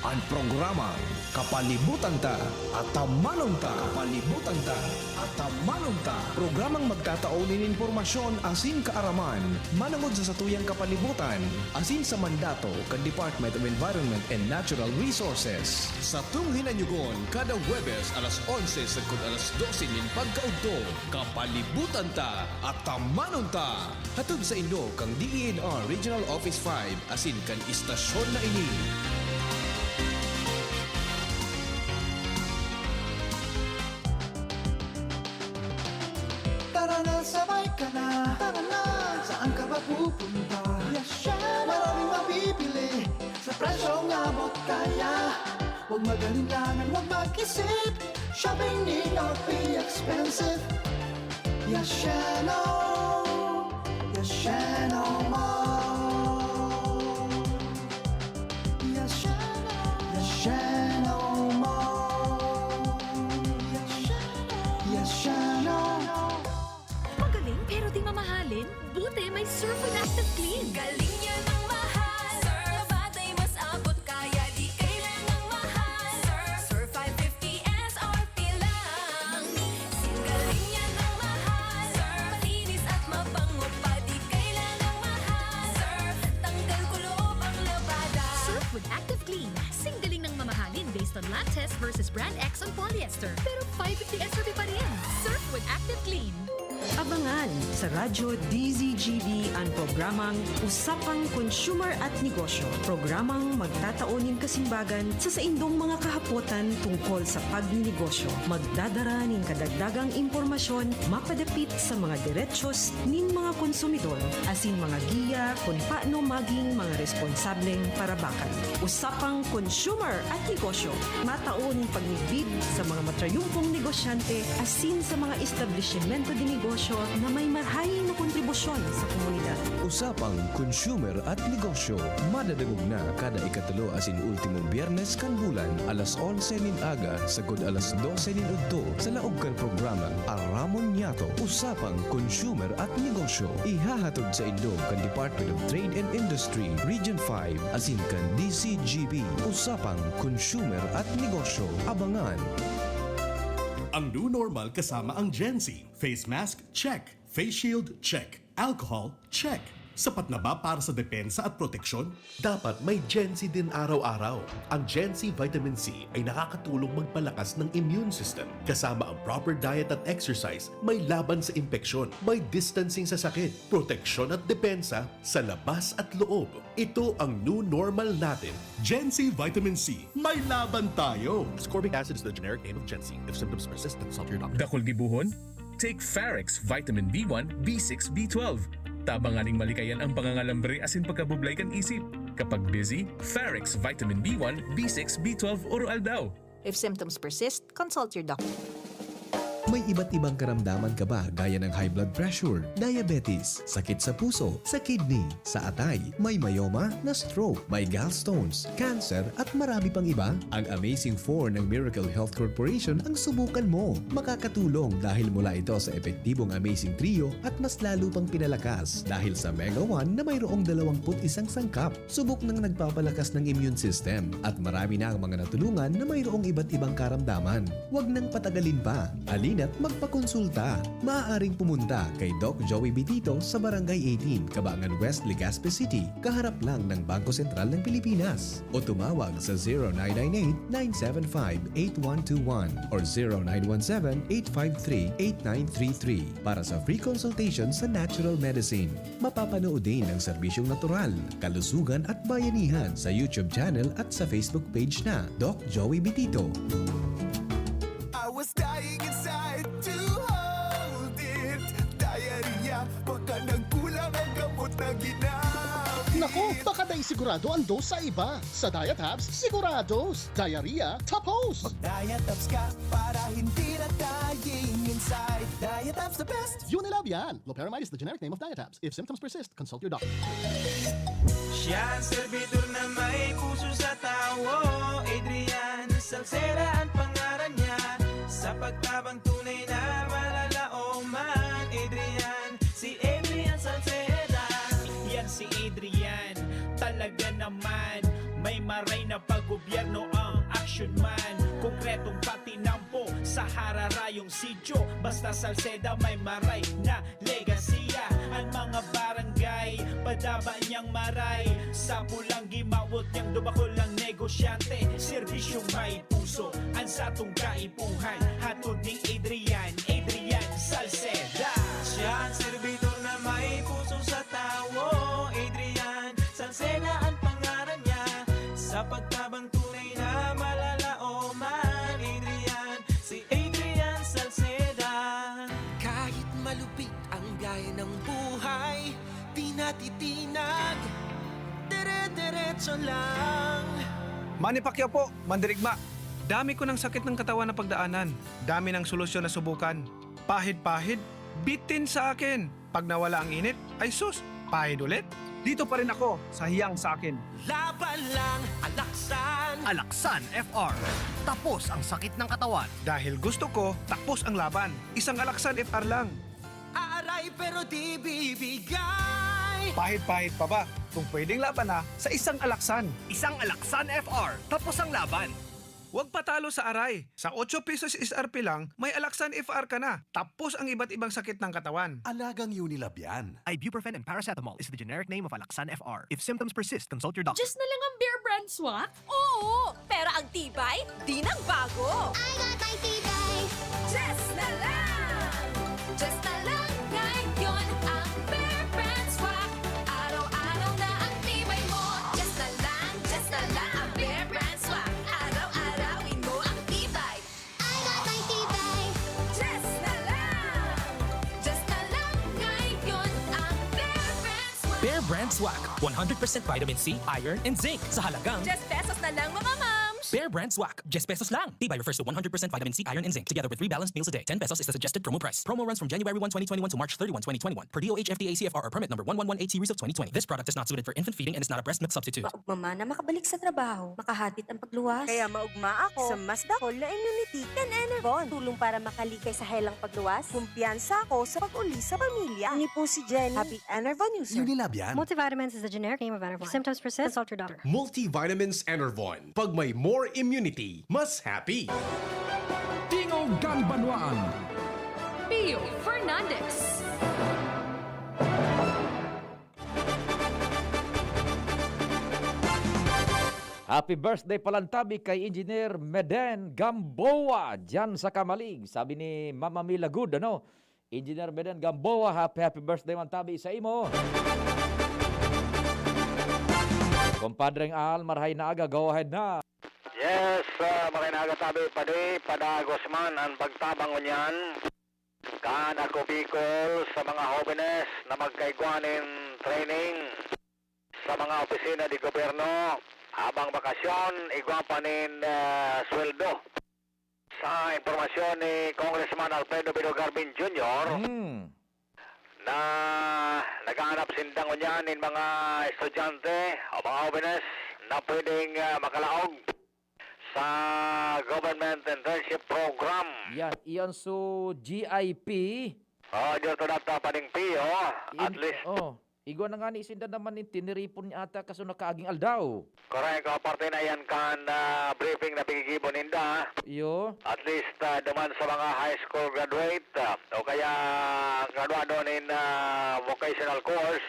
ang programa Kapalibutan Ta at Tamanon Ta. Kapalibutan Ta at Tamanon Ta. Programang magtataon ng impormasyon asin kaaraman, manangod sa satuyang kapalibutan, asin sa mandato kan Department of Environment and Natural Resources. Sa tunghinanyugon, kada Huwebes alas 11 sa alas 12 nin pagkaugto, Kapalibutan Ta at Tamanon Ta. Hatod sa Indo kang DENR Regional Office 5 asin kan istasyon na ini. Tara na, sabay ka na. Tara na, saan ka ba pupunta? Maraming mabibili sa presyong abot kaya. Huwag magalinlangan, huwag mag-isip. Shopping need not be expensive. Yashano Mall. Yashano Mall. Yashano. Magaling pero di mamahalin? Buti may Surf with Active Clean. Galing yan ang mahal. Surf batay mas abot kaya di kailangang mahal. Surf 550 SRP lang. Galing yan ang mahal. Surf malinis at mabango pa di kailangang mahal. Surf tanggal kulob ang labada. Surf with Active Clean. Singgaling ng mamahalin based on lab test versus brand X on polyester. Pero 550 SRP pa rin. Surf with Active Clean. Abangan sa Radyo DZGB ang programang Usapang Consumer at Negosyo. Programang magtataunin kasimbagan sa saindong mga kahapotan tungkol sa pagninegosyo. Magdadara nin kadagdagang impormasyon mapadapit sa mga diretsyon nin mga konsumidor asin mga giya kung paano maging mga responsableng parabakan. Usapang Consumer at Negosyo. Mataon pagnibid sa mga matrayumpong negosyante asin sa mga establishmento de negosyo na may marhaing na kontribusyon sa komunidad. Usapang Consumer at Negosyo. Madadagog na kada ikatulo asin ultimong Biyernes kan bulan alas 11 nin aga sagod alas 12 nin udto sa laog kan programang Aramon Yato. Usapang Consumer at Negosyo. Ihahatod sa Indo kan Department of Trade and Industry Region 5 asin kan DCGB. Usapang Consumer at Negosyo. Abangan. Ang new normal kasama ang Gen-Z. Face mask, check. Face shield, check. Alcohol, check. Sapat na ba para sa depensa at proteksyon? Dapat may Gen-Z din araw-araw. Ang Gen-Z Vitamin C ay nakakatulong magpalakas ng immune system. Kasama ang proper diet at exercise, may laban sa impeksyon, may distancing sa sakit, proteksyon at depensa sa labas at loob. Ito ang new normal natin. Gen-Z Vitamin C. May laban tayo! Ascorbic acid is the generic name of Gen-Z. If symptoms persist, consult your doctor. Dakol gibuhon? Take Farex Vitamin B1, B6, B12. Tabanganing malikayan ang pangangalambre asin pagkabublay kan isip. Kapag busy, Farex Vitamin B1, B6, B12 Oral daw. If symptoms persist, consult your doctor. May iba't ibang karamdaman ka ba gaya ng high blood pressure, diabetes, sakit sa puso, sa kidney, sa atay, may myoma, na stroke, may gallstones, cancer at marami pang iba? Ang Amazing 4 ng Miracle Health Corporation ang subukan mo. Makakatulong dahil mula ito sa epektibong Amazing Trio at mas lalo pang pinalakas dahil sa Mega 1 na mayroong 21 sangkap. Subok ng nagpapalakas ng immune system at marami na ang mga natulungan na mayroong iba't ibang karamdaman. Huwag nang patagalin pa. Halina't magpakonsulta. Maaaring pumunta kay Doc Joey Bitito sa Barangay 18, Cabangan West, Legazpi City, kaharap lang ng Bangko Sentral ng Pilipinas. O tumawag sa 0998-975-8121 or 0917-853-8933 para sa free consultation sa natural medicine. Mapapanood din ang serbisyong natural, kalusugan at bayanihan sa YouTube channel at sa Facebook page na Doc Joey Bitito. I was dying inside to hold it. Diarrhea, baka nang kulang ang gamot na ginamit. Naku, baka dahil sigurado ang dose sa iba. Sa Diet Hubs, sigurados. Diarrhea, tapos. Diet Hubs ka para hindi na dying inside. Diet Hubs the best. Unilab yan. Loperamide is the generic name of Diet Hubs. If symptoms persist, consult your doctor. Siya ang servidor na may puso sa tawo. Adrian Salceda ang pangalan niya. Sa pagtabang tunay na malalaoman. Adrian, si Adrian Salceda. Yan si Adrian, talaga naman. May maray na paggobyerno ang action man. Konkretong patinampo sa hararayong sityo. Basta Salceda may maray na legasiya. Ang mga barangay, padaba niyang maray. Sa pulang gimawot niyang dubakol ang negosyante. Serbisyong may puso, ang satong kaipuhan. Hatod ning Adrian, Adrian Salceda. Siya ang servidor na may puso sa tawo. Adrian Salceda ang pangalan niya. Sa pagtabang tunay na malalaoman. Adrian, si Adrian Salceda. Kahit malupit ang biyahe ng buhay, di natitinag, dire-diretso lang. Manny Pacquiao po, Mandirigma. Dami ko ng sakit ng katawan na pagdaanan. Dami ng solusyon na subukan. Pahid-pahid, bitin sa akin. Pag nawala ang init, ay sus, pahid ulit. Dito pa rin ako, sa hiyang sa akin. Laban lang, Alaksan. Alaksan FR. Tapos ang sakit ng katawan. Dahil gusto ko, tapos ang laban. Isang Alaksan FR lang. Aaray pero di bibigay. Pahid-pahid pa ba? Kung pwedeng laban na, sa isang Alaksan. Isang Alaksan FR. Tapos ang laban. Huwag patalo sa aray. Sa 8 pesos SRP lang, may Alaksan FR ka na. Tapos ang iba't ibang sakit ng katawan. Alagang Unilab yan. Ibuprofen and paracetamol is the generic name of Alaksan FR. If symptoms persist, consult your doctor. Just na lang ang Bear Brand swak? Oo! Pero ang tibay, di nang bago! I got my tibay. Just na lang! Just na lang ngayon ang Bear Brand swak. Araw-araw na ang tibay mo. Just na lang ang Bear Brand swak. Araw-arawin mo ang tibay. I got my tibay. Just na lang ngayon ang Bear Brand swak. Bear Brand Swak. 100% vitamin C, iron, and zinc sa halagang Just pesos na lang mga mams! Bear Brand Swak. Just pesos lang. Tibay refers to 100% vitamin C, iron, and zinc together with 3 balanced meals a day. 10 pesos is the suggested promo price. Promo runs from January 1, 2021 to March 31, 2021 per DOH FDA CFR or permit number 1118 series of 2020. This product is not suited for infant feeding and is not a breast milk substitute. Maugmama na makabalik sa trabaho, makahatid ang pagluwas. Kaya maugma ako sa mas dakol na immunity kan Enervon. Tulong para makalikay sa helang pagluwas. Kumpiyansa ako sa pag-uli sa pamilya. Ni po si Jenny, happy Enervon user. Unilab yan. Multivitamins is the generic name of Enervon. If symptoms persist, consult your doctor. Multivitamins Enervon. Pag may more immunity, mas happy. Tingog kang Banwaan. Pio Fernandez. Happy birthday palantabi kay Engineer Meden Gamboa dyan sa Kamalig. Sabi ni Mama Mila Good, ano? Engineer Meden Gamboa, happy birthday man tabi sa imo. Kompadreng Al, marhay na aga, go ahead na. Yes, makinaga tabi pada Guzman ang pagtabang niyan. Kaan ako Bicol sa mga jóvenes na magkaigwanin training sa mga opisina di gobyerno habang bakasyon, igwapanin sweldo Sa impormasyon ni Congressman Alfredo Pino Garbin Jr., na naghahanap sindang niyan ng mga estudyante o mga jóvenes na pwedeng makalaog sa Government Internship Program. Yan, iyan so GIP. Dito data paning PO, at least. Igwa na nga ni isinda naman ni tiniripon niya ata kaso nakaaging aldaw. Correct, parte na yan kan briefing na pigigibon ninda. Iyo. At least duman sa mga high school graduate o kaya graduado in vocational course.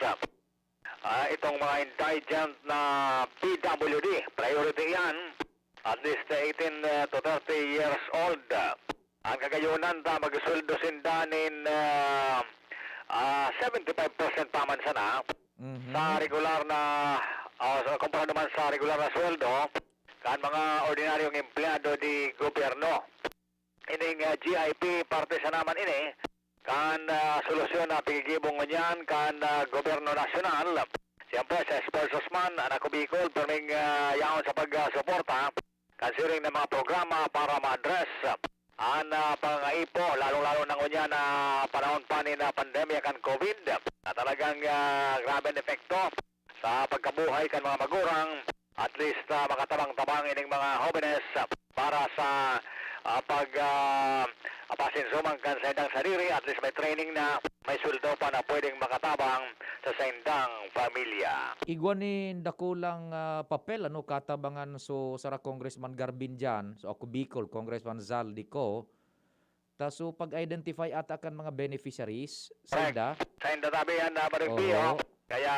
Itong mga intelligent na PWD, priority yan. At least 18 to 30 years old. Ang kagayunan magsuldo sindanin 75% paman sana sa regular na kumpara naman sa regular na sweldo kan mga ordinaryong empleyado di gobyerno. Ining GIP parte sa naman ini kan solusyon na pigigibong niyan kan gobyerno nasyonal. Siyempre sa Sportsman anak ko Bicol perming yaon sa pagsuporta considering ng mga programa para ma-address ang pangaipo, lalong-lalo na ngunya na panahon pa ni na pandemya kan COVID na talagang grabe ang epekto sa pagkabuhay kan mga magurang, at least makatabang-tabang ining mga jóvenes para sa pasinsuman kan sa indang sarili, at least may training na, may suldo pa na pwedeng makatabang sa indang pamilya. Igwa ni dakulang papel katabangan so sara Congressman Garbin dyan, so ako Bicol, Congressman Zaldico, so pag-identify ata kan mga beneficiaries sa inda. Sa inda tabi yan na barigbiyo. Kaya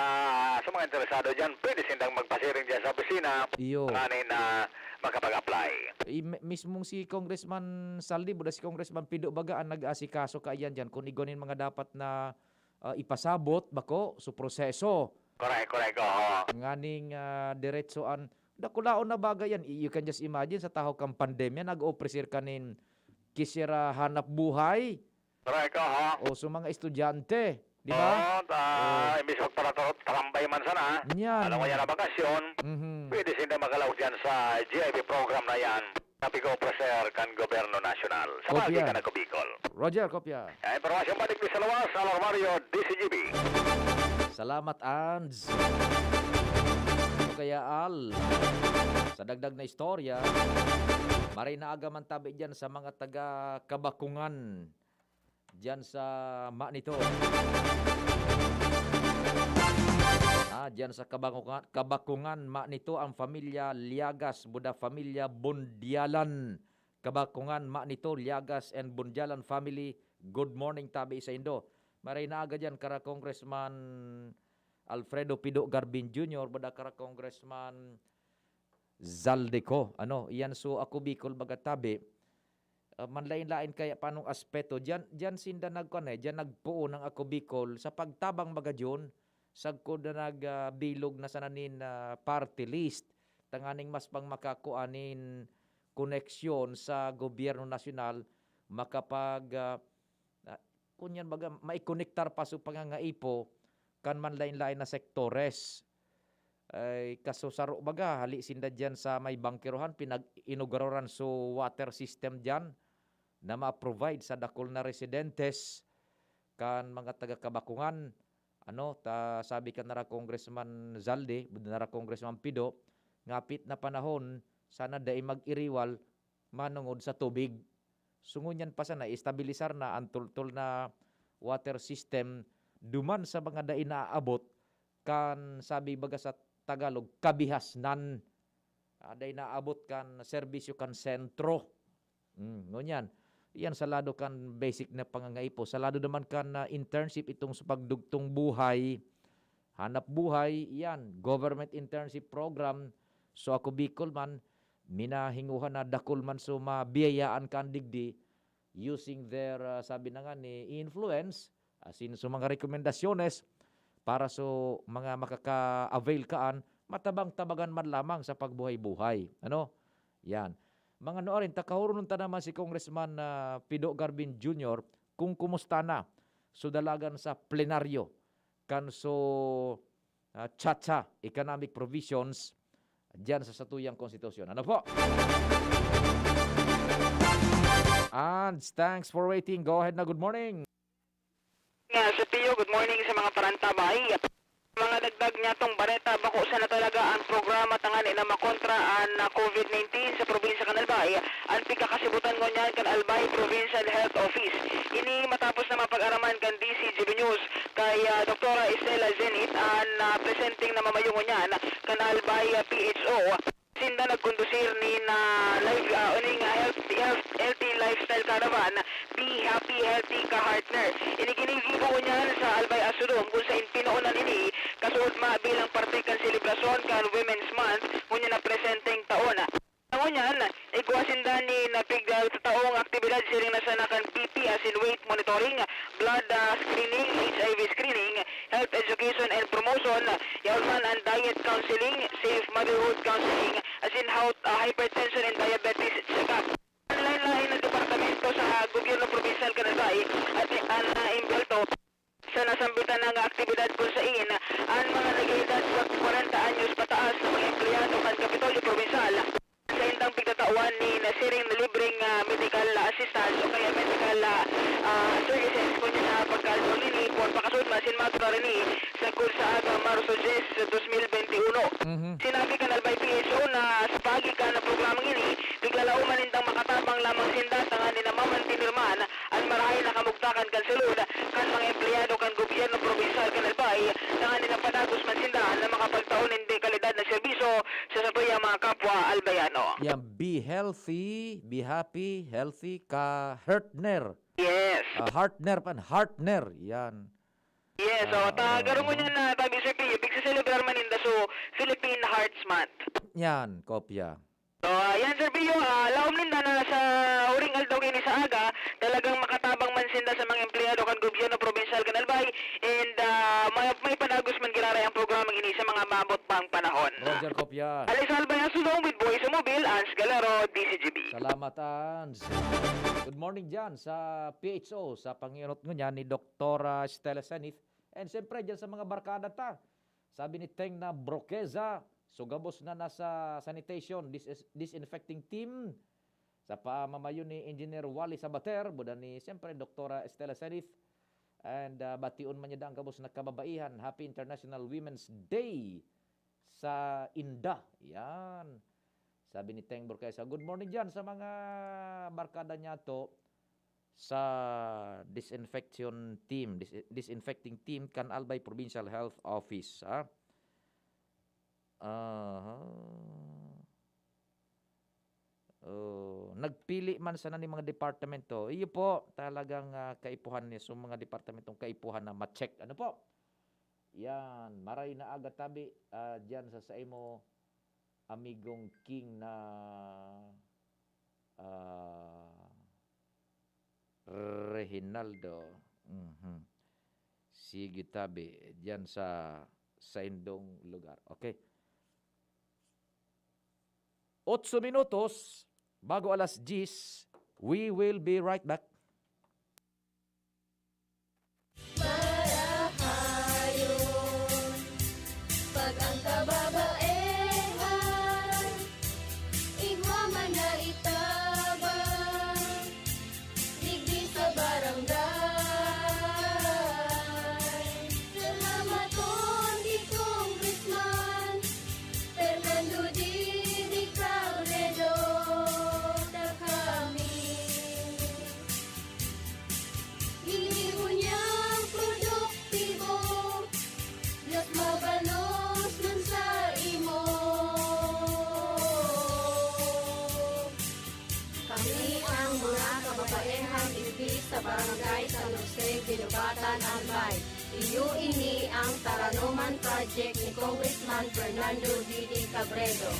sa mga interesado dyan, pwede sindang magpasiring dyan sa opisina. Iyo. Nganin na makapag-apply. Mismong si Congressman Saldi, buda si Congressman Pido Bagaan nag-asikaso kaayan dyan kung igonin mga dapat na ipasabot bako sa proseso. Correct. Nganing diretsoan. Dakulaon na bagay yan. You can just imagine sa taho kang pandemya, nag-opresir kanin kisira hanap buhay. Correct, o sa mga estudyante. Di ba? Imbis para tarambay man sana. Yan. Alam mo yan na bakasyon. Pwede sila makalaw dyan sa GIP program na yan. Napigo Preser kan Gobyerno Nasyonal. Sa Kopya. Magi ka na Bicol. Roger, kopya. Informasyon balik sa lawas. Alor Mario, DCGB. Salamat, Ands. O kaya, Al, sa dagdag na istorya, maray na agaman tabi dyan sa mga taga-kabakungan dyan sa nito. Dyan sa Kabakungan, nito ang pamilya Liagas, buda pamilya Bundialan. Kabakungan, nito Liagas and Bundialan family. Good morning tabi sa Indo. Maray na aga dyan kara Congressman Alfredo Pido Garbin Jr. buda kara Congressman Zaldico. Iyan so ako Bicol bagatabi. Manlain-lain kaya panong aspeto diyan sinda diyan nagpuo ng ako Bicol sa pagtabang bagadyon sagkod na nagbilog na sananin party list tanganing mas pang makakuanin koneksyon sa gobyerno nasyonal makapag kunyan baga maikonektar pa sa pangangaipo kan manlain-lain na sektores ay kaso saro baga hali sinda diyan sa may bangkerohan pinag-inauguraran so water system diyan na ma-provide sa dakol na residentes kan mga taga-Kabakungan. Sabi ka nara Congressman Zaldi, nara Congressman Pido, ngapit na panahon, sana dai mag-iriwal manungod sa tubig. Sungunyan pa sana, istabilisar na ang tultul na water system duman sa mga dai naaabot kan sabi baga sa Tagalog, kabihasnan. Dai naaabot kan serbisyo kan sentro. Ngunyan. Yan salado kan basic na pangangaipo. Salado naman kan internship itong sa pagdugtong buhay. Hanap buhay, yan. Government internship program. So ako Bicol man, minahinguhan na dakol man so mabiyayaan kan digdi using their, sabi na nga ni, influence, as in so mga rekomendasyones para so mga makaka-avail kaan, matabang-tabagan man lamang sa pagbuhay-buhay. Yan. Mga noorin, takahurunong ta naman si Congressman Pido Garbin Jr. kung kumusta na so dalagan sa plenaryo kan so chacha economic provisions dyan sa satuyang konstitusyon. Ano po? Ans, thanks for waiting. Go ahead na, good morning. Nga, sa Pio, good morning sa mga parantabay. Mga dagdag niya tong bareta, bako sa na talaga ang programa tangan na makontra ang COVID-19 sa probinsya Kanalbay. Ang pagkakasibutan mo niyan kan Albay Provincial Health Office. Ini matapos na mapag-araman kan DCGB News kay Dr. Estela Zenit ang presenting na mamayungo niyan kan Albay PHO. Sinda nagkondusir ni na live uning healthy lifestyle caravan, Be Happy Healthy ka Partner. Ini ginigibo niyan sa Albay Asudom kung sa pinoonan ini kasuod bilang parte kan selebrasyon kan Women's Month ngunya na presenteng taon. Ngunyan, iguasinda ni napigdal sa taong aktibidad siring nasanakan PP as in weight monitoring, blood screening, HIV screening, health education and promotion, yalman and diet counseling, safe motherhood counseling, as in hypertension and diabetes check-up. Lain-lain na departamento sa gobyerno provincial Kanalbay at ang imbelto sa nasambitan ng aktibidad kung sa in ang mga nag-edad sa 40 anyos pataas na mga empleyado kan Kapitolyo Provincial sa indang pigtatauan ni nasiring na libreng medical assistance o kaya medical services kung yun na pagkaldo nini por pakasud masin matura rin sa kursa aga Marso 10, 2021. Sinabi ka Albay PHO na sa pagi ka na programang ini biglalao manindang makatabang lamang sinda tangan ni na mamantinirman ang marahay na kamugtakan kan sulod kan mga empleyado kan gobyerno provincial kan Albay tangan ni na padagos man sinda na makapagtaon hindi kalidad na serbisyo sa sabuya mga kapwa Albayano. Yan, be healthy, be happy, healthy ka Hartner. Yes. Hartner pan, Hartner. Yan. Yes, so tagaroon mo niyan na tabi sa P, big celebrar man inda so Philippine Hearts Month. Yan, kopya. So, yan Sir Pio, laom ninda na sa uring aldaw ini sa aga, talagang makatabang man sinda sa mga empleyado kan gobyerno provincial kan Albay and may panagos man giraray ang programang ini sa mga mabot pang panahon. Roger, kopya. Alis Albay Asudong with Boys Mobile, Ans Galero, DCGB. Salamat, Ans. Good morning dyan sa PHO, sa panginot nyo niya ni Dr. Stella Zenith. And siyempre dyan sa mga barkada ta. Sabi ni Teng na Broqueza, sugabos na nasa sanitation, disinfecting team. Sa pamamayo ni Engineer Wally Sabater, buda ni siyempre Dr. Stella Zenith. And batiun man niya ang kabos na kababaihan. Happy International Women's Day sa Inda. Yan. Sabi ni Teng Broqueza, good morning dyan sa mga barkada niya to sa disinfecting team kan Albay Provincial Health Office. Nagpili man sana ni mga departamento. Iyo po talagang kaipuhan niya so mga departamentong kaipuhan na ma-check. Ano po? Yan, maray na aga tabi diyan sa imo amigong King na Reginaldo. Sige tabi diyan sa indong lugar. Okay. 8 minutos bago alas 10, we will be right back. Pag ang kababaehan, igmama na itabang, digdi sa barangay. Salamat di Congressman Fernando Di Cabredo na kami. Iniho niyang produktibo, Diyos mabalos man sa imo. Kami ang mga kababaehang ibig sa barangay San Jose, Ginubatan, Albay. Iyo ini ang Taranuman Project ni Congressman Fernando D. Cabredo.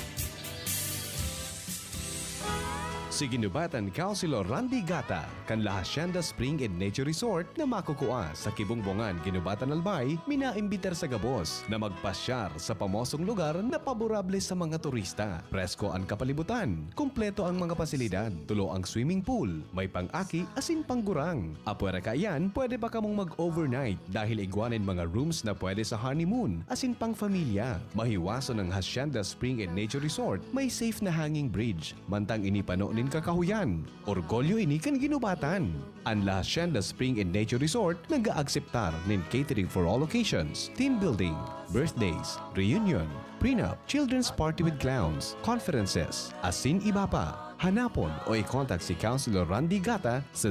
Si Ginubatan Councilor Randy Gata, kan La Hacienda Spring and Nature Resort na makukuha sa Kibungbongan, Ginubatan Albay, minaimbitar sa gabos na magpasyar sa pamosong lugar na paborable sa mga turista. Presko ang kapalibutan, kumpleto ang mga pasilidad, tulo ang swimming pool, may pang-aki asin panggurang. Apwera ka yan, pwede pa kamong mag-overnight dahil igwanin mga rooms na pwede sa honeymoon, asin pang familia. Mahiwaso ng Hacienda Spring and Nature Resort, may safe na hanging bridge, mantang inipano ni nin kakahuyan. Orgolyo ini kan ginubatan. Ang La Hacienda Spring and Nature Resort nag-aakseptar nin catering for all occasions, team building, birthdays, reunion, prenup, children's party with clowns, conferences, asin iba pa. Hanapon o i-contact si Councilor Randy Gata sa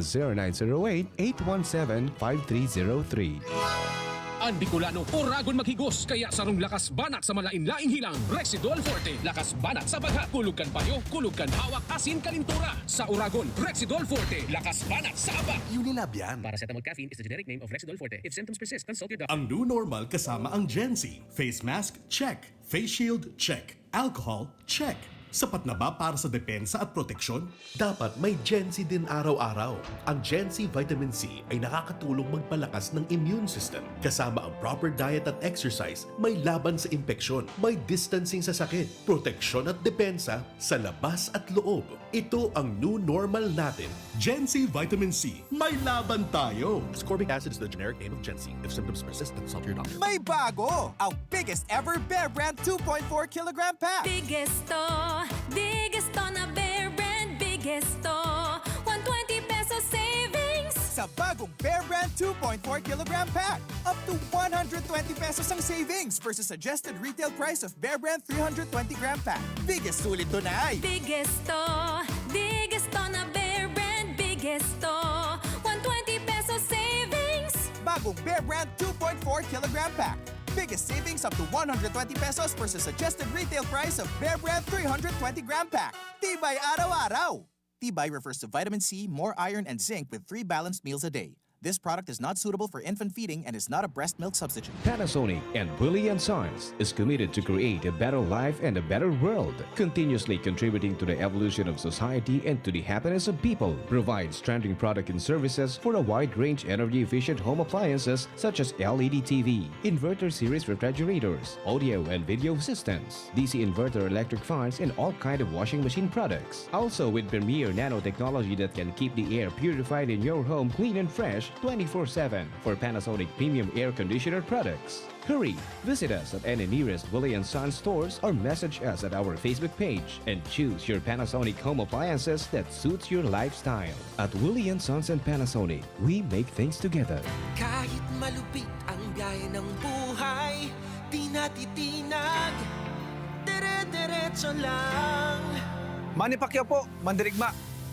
0908-817-5303. Ang Bicolano, oragon maghigos, kaya sarong lakas banat sa malain-laing hilang. Rexidol Forte, lakas banat sa bagha. Kulog kan payo, kulog kan hawak, asin kalintura. Sa oragon, Rexidol Forte, lakas banat sa aba. Unilab yan. Paracetamol caffeine is the generic name of Rexidol Forte. If symptoms persist, consult your doctor. Ang new normal kasama ang Gen-Z. Face mask, check. Face shield, check. Alcohol, check. Sapat na ba para sa depensa at proteksyon? Dapat may Gen-Z din araw-araw. Ang Gen-Z Vitamin C ay nakakatulong magpalakas ng immune system. Kasama ang proper diet at exercise, may laban sa impeksyon, may distancing sa sakit, proteksyon at depensa sa labas at loob. Ito ang new normal natin. Gen-Z Vitamin C. May laban tayo! Ascorbic acid is the generic name of Gen-Z. If symptoms persist, consult your doctor. May bago! Ang biggest ever Bear Brand 2.4 kilogram pack! Biggest to na Bear Brand, biggest to. 120 pesos savings! Sa bagong Bear Brand 2.4 kilogram pack, up to 120 pesos ang savings versus suggested retail price of Bear Brand 320 gram pack. Biggest sulit doon ay Biggest to na Bear Brand, biggest to. 120 pesos savings! bagong Bear Brand 2.4 kilogram pack. Biggest savings up to 120 pesos versus suggested retail price of Bear Brand 320 gram pack. Tibay araw-araw! Tibay refers to vitamin C, more iron, and zinc with 3 balanced meals a day. This product is not suitable for infant feeding and is not a breast milk substitute. Panasonic and Willie & Sons is committed to create a better life and a better world, continuously contributing to the evolution of society and to the happiness of people. Provides trending product and services for a wide range energy-efficient home appliances such as LED TV, inverter series refrigerators, audio and video systems, DC inverter electric fans, and all kind of washing machine products. Also with premier nanotechnology that can keep the air purified in your home clean and fresh 24/7 for Panasonic premium air conditioner products. Hurry! Visit us at any nearest Willie & Sons stores or message us at our Facebook page and choose your Panasonic home appliances that suits your lifestyle. At Willie & Sons and Panasonic, we make things together. Kahit malupit ang biyahe ng buhay, di natitinag, dire-diretso lang. Manny Pacquiao po, mandirigma.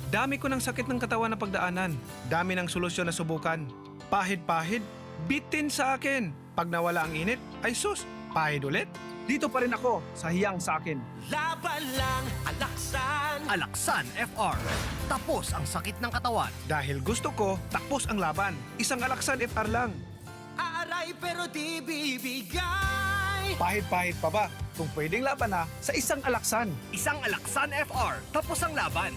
Dami ko ng sakit ng katawan na pagdaanan. Dami ng solusyon na subukan. Pahid-pahid, bitin sa akin. Pag nawala ang init, ay sus, pahid ulit. Dito pa rin ako, sa hiyang sa akin. Laban lang, Alaksan. Alaksan FR. Tapos ang sakit ng katawan. Dahil gusto ko, takpos ang laban. Isang Alaksan FR lang. Aray pero di bibigay. Pahid-pahid pa ba? Kung pwedeng laban na, sa isang Alaksan. Isang Alaksan FR. Tapos ang laban.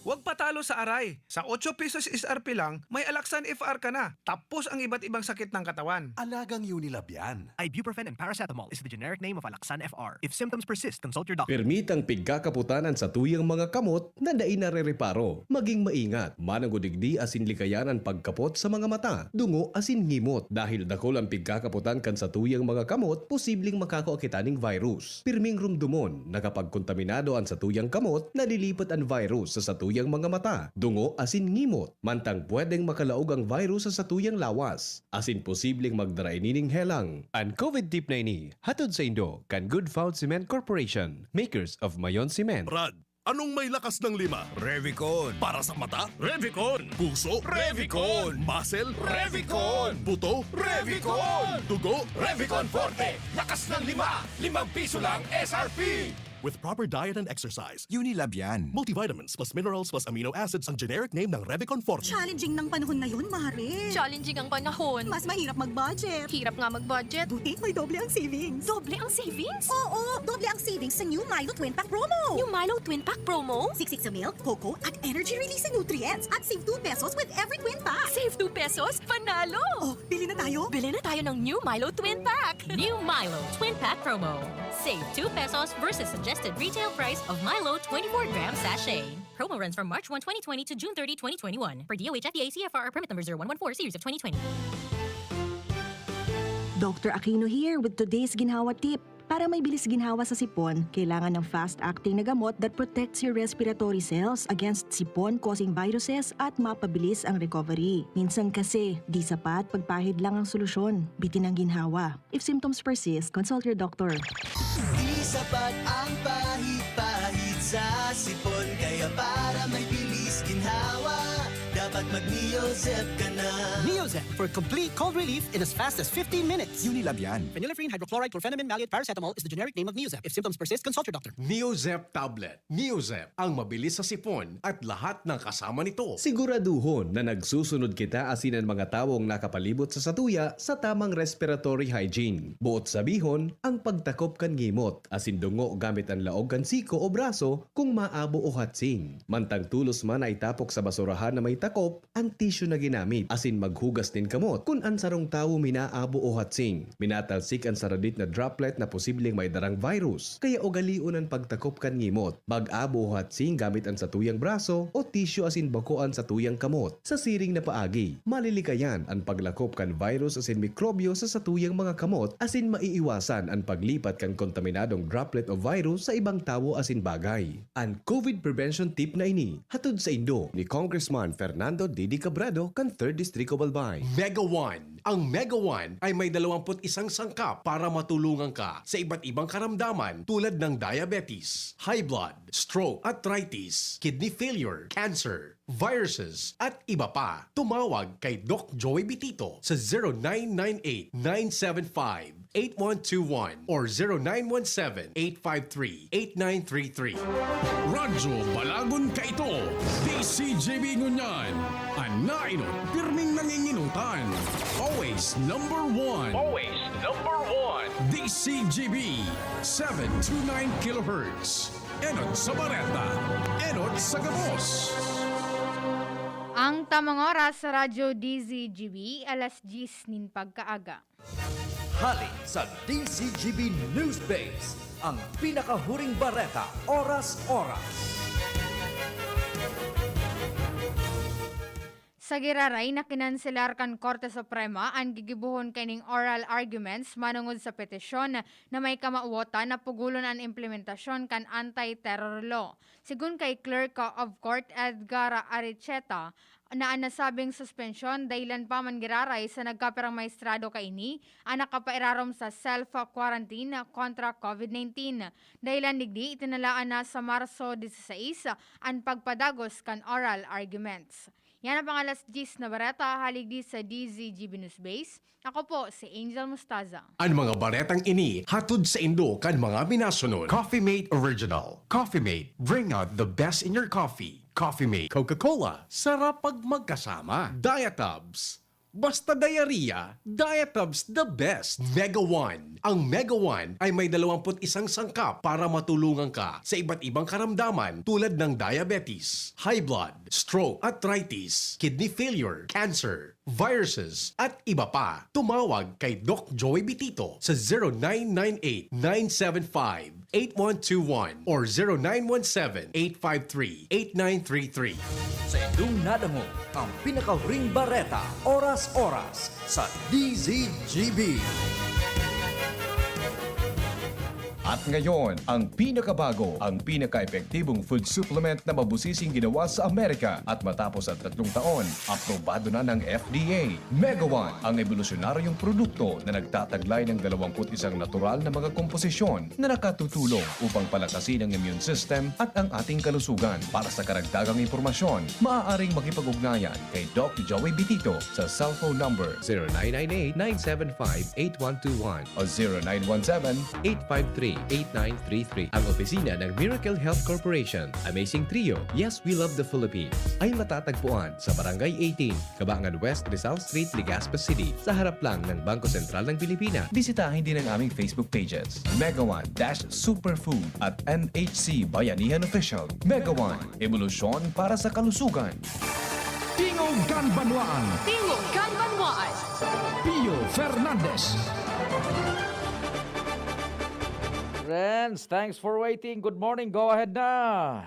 Huwag patalo sa aray. Sa 8 pesos SRP lang, may Alaksan FR ka na. Tapos ang iba't ibang sakit ng katawan. Alagang Unilab yan. Ibuprofen and paracetamol is the generic name of Alaksan FR. If symptoms persist, consult your doctor. Permitang pigkakaputanan sa tuyang mga kamot na nainarereparo. Maging maingat. Manangudigdi asin likayanan pagkapot sa mga mata. Dungo asin ngimot. Dahil dakol ang pigkakaputan kan sa tuyang mga kamot, posibleng makakaakitaning virus. Pirming rumdumon na kapag kontaminado ang sa tuyang kamot, nalilipat ang virus sa tuyang mga mata, dungo asin ngimot, mantang pwedeng makalaog ang virus sa tuyang lawas, asin posibleng magdarainining helang. Ang COVID tip na ini, hatod sa Indo, kan Good Found Cement Corporation, makers of Mayon Cement. Brad, anong may lakas ng 5? Revicon. Para sa mata? Revicon. Puso? Revicon. Muscle? Revicon. Buto? Revicon. Dugo? Revicon Forte. Lakas ng 5. 5 piso lang SRP. With proper diet and exercise, Unilab yan. Multivitamins plus minerals plus amino acids ang generic name ng Revicon Forte. Challenging ng panahon ngayon, Mare. Challenging ang panahon. Mas mahirap mag-budget. Hirap nga mag-budget. Buti may doble ang savings. Doble ang savings? Oo, doble ang savings sa New Milo Twin Pack Promo. Yung Milo Twin Pack Promo? Siksik sa milk, cocoa, at energy-releasing nutrients. At save 2 pesos with every twin pack. Save 2 pesos? Panalo! Oh, bili na tayo? Bili na tayo ng New Milo Twin Pack. New Milo Twin Pack Promo. Save 2 pesos versus suggested retail price of Milo 24-gram sachet. Promo runs from March 1, 2020 to June 30, 2021. Per DOH FDA CFR permit number 0114 series of 2020. Dr. Aquino here with today's ginhawa tip. Para may bilis ginhawa sa sipon, kailangan ng fast-acting na gamot that protects your respiratory cells against sipon-causing viruses at mapabilis ang recovery. Minsan kasi, di sapat pagpahid lang ang solusyon. Bitin ang ginhawa. If symptoms persist, consult your doctor. Di sapat ang pahit-pahit sa sipon, kaya para may bilis ginhawa, dapat mag-Neozep ka na. Neozep for complete cold relief in as fast as 15 minutes. Unilab yan. Phenylephrine, hydrochloride, chlorphenamine, maleate, paracetamol is the generic name of Neozep. If symptoms persist, consult your doctor. Neozep Tablet. Neozep, ang mabilis sa sipon at lahat ng kasama nito. Siguraduhon na nagsusunod kita asinan mga tawong nakapalibot sa satuya sa tamang respiratory hygiene. Buot sabihon, ang pagtakop kan ngimot, asin dungo gamit ang laog kan siko o braso kung maabo o hatsing. Mantang tulos man ay tapok sa basurahan na may takop, ang tissue na ginamit, asin maghugas din kamot kung ang sarong tawo minaabo o hatsing. Minatalsik ang saradit na droplet na posibleng may darang virus, kaya ugaliun ang pagtakop kan ngimot. Mag-abo o hatsing gamit ang satuyang braso o tissue asin bakuan sa tuyang kamot. Sa siring na paagi, malilikayan ang paglakop kan virus asin mikrobyo sa satuyang mga kamot asin maiiwasan ang paglipat kan kontaminadong droplet o virus sa ibang tawo asin bagay. Ang COVID prevention tip na ini, hatod sa Indo ni Congressman Fernando Didi Cabrado kan 3rd District of Albay. Mega One. Ang Mega One ay may 21 sangkap para matulungan ka sa iba't ibang karamdaman tulad ng diabetes, high blood, stroke, arthritis, kidney failure, cancer, viruses, at iba pa. Tumawag kay Doc Joey Bitito sa 0998-975-8121 or 0917-853-8933. Radyo Balagon ka ito. DCJB Ngunyan. Anainot, pirming nanginginutan. Always number one. Always number one. DCJB 729 kHz. Enot sa Bareta. Enot sa Gabos. Ang tamang oras sa Radyo DZGB, alas 10 nin pagkaaga. Hali sa DCGB News Base, ang pinakahuring bareta, oras-oras. Sa giraray na kinanselar kan Korte Suprema ang gigibuhon kaning oral arguments manungod sa petisyon na may kamauwota na pugulon ang implementasyon kan anti-terror law. Sigun kay Clerk of Court Edgar Aricheta, na ang nasabing suspensyon dahilan pa man giraray sa nagkapirang maestrado kaini ang nakapairarom sa self-quarantine kontra COVID-19. Dahilan digdi itinalaan na sa Marso 16 ang pagpadagos kan oral arguments. Yan ang pangalas 10 na bareta, haligi sa DZGB News Base. Ako po si Angel Mustaza. Ang mga baretang ini, hatod sa Indo kan mga binasunod. Coffee Mate Original. Coffee Mate, bring out the best in your coffee. Coffee Mate Coca-Cola, sarap pag magkasama. Diatabs, basta diarrhea, Diatabs the best. Mega One. Ang Mega One ay may 21 sangkap para matulungan ka sa iba't ibang karamdaman tulad ng diabetes, high blood, stroke, arthritis, kidney failure, cancer, viruses, at iba pa. Tumawag kay Doc Joey Bitito sa 0998-975-8121 or 0917-853-8933. Sa indong nadamo, ang pinakahuring bareta, oras-oras sa DZGB. At ngayon, ang pinakabago, ang pinaka-epektibong food supplement na mabusising ginawa sa Amerika at matapos ang 3 taon, aprobado na ng FDA. Mega One, ang evolusyonaryong produkto na nagtataglay ng 21 natural na mga komposisyon na nakatutulong upang palakasin ang immune system at ang ating kalusugan. Para sa karagdagang impormasyon, maaaring makipag-ugnayan kay Doc Joey Bitito sa cellphone number 0998-975-8121 o 0917-853-8933. Ang opisina ng Miracle Health Corporation, Amazing Trio, Yes, We Love the Philippines, ay matatagpuan sa Barangay 18, Kabangan West, Rizal Street, Legazpi City, sa harap lang ng Bangko Sentral ng Pilipinas. Bisitahin din ang aming Facebook pages, Mega One-Superfood at MHC Bayanihan Official. Mega One, evolusyon para sa kalusugan. Tingog Ganbanwaan. Tingog Ganbanwaan. Pio Fernandez. Friends, thanks for waiting. Good morning. Go ahead na.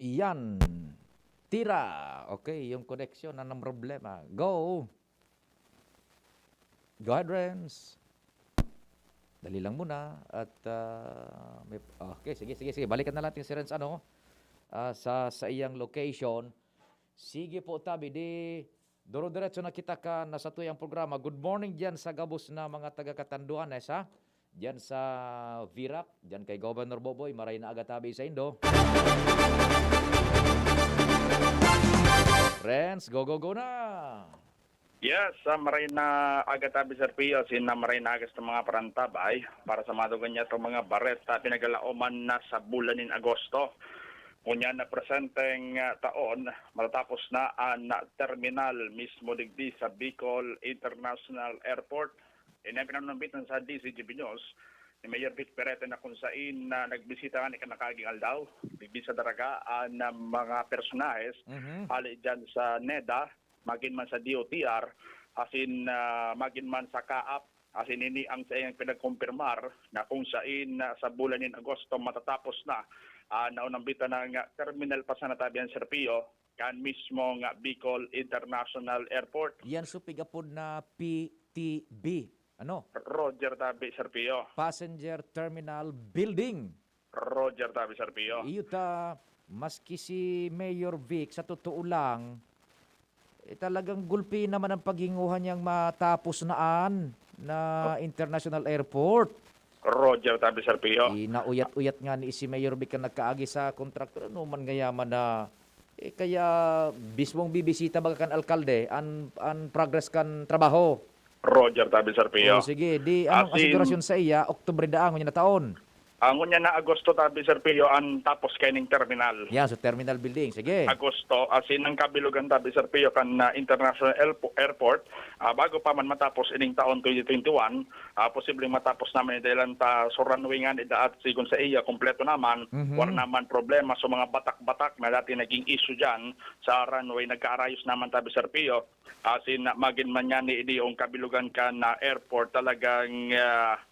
Iyan. Tira. Okay, yung connection na ng problema. Go. Go ahead, Renz. Dali lang muna at okay, sige. Balikan na natin si Renz sa iyang location. Sige po tabi di duro-diretso na kita ka na sa tuyang programa. Good morning diyan sa gabos na mga taga Catanduanes ha. Diyan sa Virac, diyan kay Governor Boboy, maray na aga tabi sa Indo. Renz, go na. Yes, maray na agatabi Sir Pio, maray na agas ng mga parantabay para sa madugan niya itong mga bareta pinagalaoman na sa bulanin Agosto. Kunya na presenteng taon, matatapos na ang terminal mismo digdi sa Bicol International Airport. Pinanambitan sa DCGB News ni Mayor Vic Perete na kung saan nagbisita nga ni kanakaging aldaw, digdi sa daraga ng mga personahes, hali dyan sa NEDA, magin man sa DOTR, asin magin man sa CAAP, asin ini ang sa iyang pinagkumpirmar na kung saan sa bulan ng Agosto matatapos na naunambitan ng terminal pa sa natabihan Sir Pio, kan mismo nga Bicol International Airport. Yan supigapod na PTB. Ano? Roger Tabi Sir Pio. Passenger Terminal Building. Roger Tabi Sir Pio. Iyuta, maski si Mayor Vic, sa totoo lang, talagang gulpi naman ang paghinguhan niyang matapos naan na international airport. Roger Tabi Sir Pio. Nauyat-uyat nga ni si Mayor Vic na nagkaagi sa kontraktor. Ano man gayaman na kaya bismong bibisita baga kan alkalde an progress kan trabaho. Roger Tabi Sir Pio. Sige, di anong asigurasyon sa iya Oktubre daang na taon. Ang unya na Agosto Tabi Sir Pio ang tapos kaining terminal. Yan, so terminal building. Sige. Agosto, asin ang kabilugan Tabi Sir Pio kan International Airport, bago pa man matapos ining taon 2021, posibleng matapos naman dahil ta so runway nga idaat sigon sa iya, kompleto naman, war naman problema sa mga batak-batak na dati naging issue dyan sa runway, nagkaarayos naman Tabi Sir Pio. Asin magin man yan ni yung kabilugan ka na airport talagang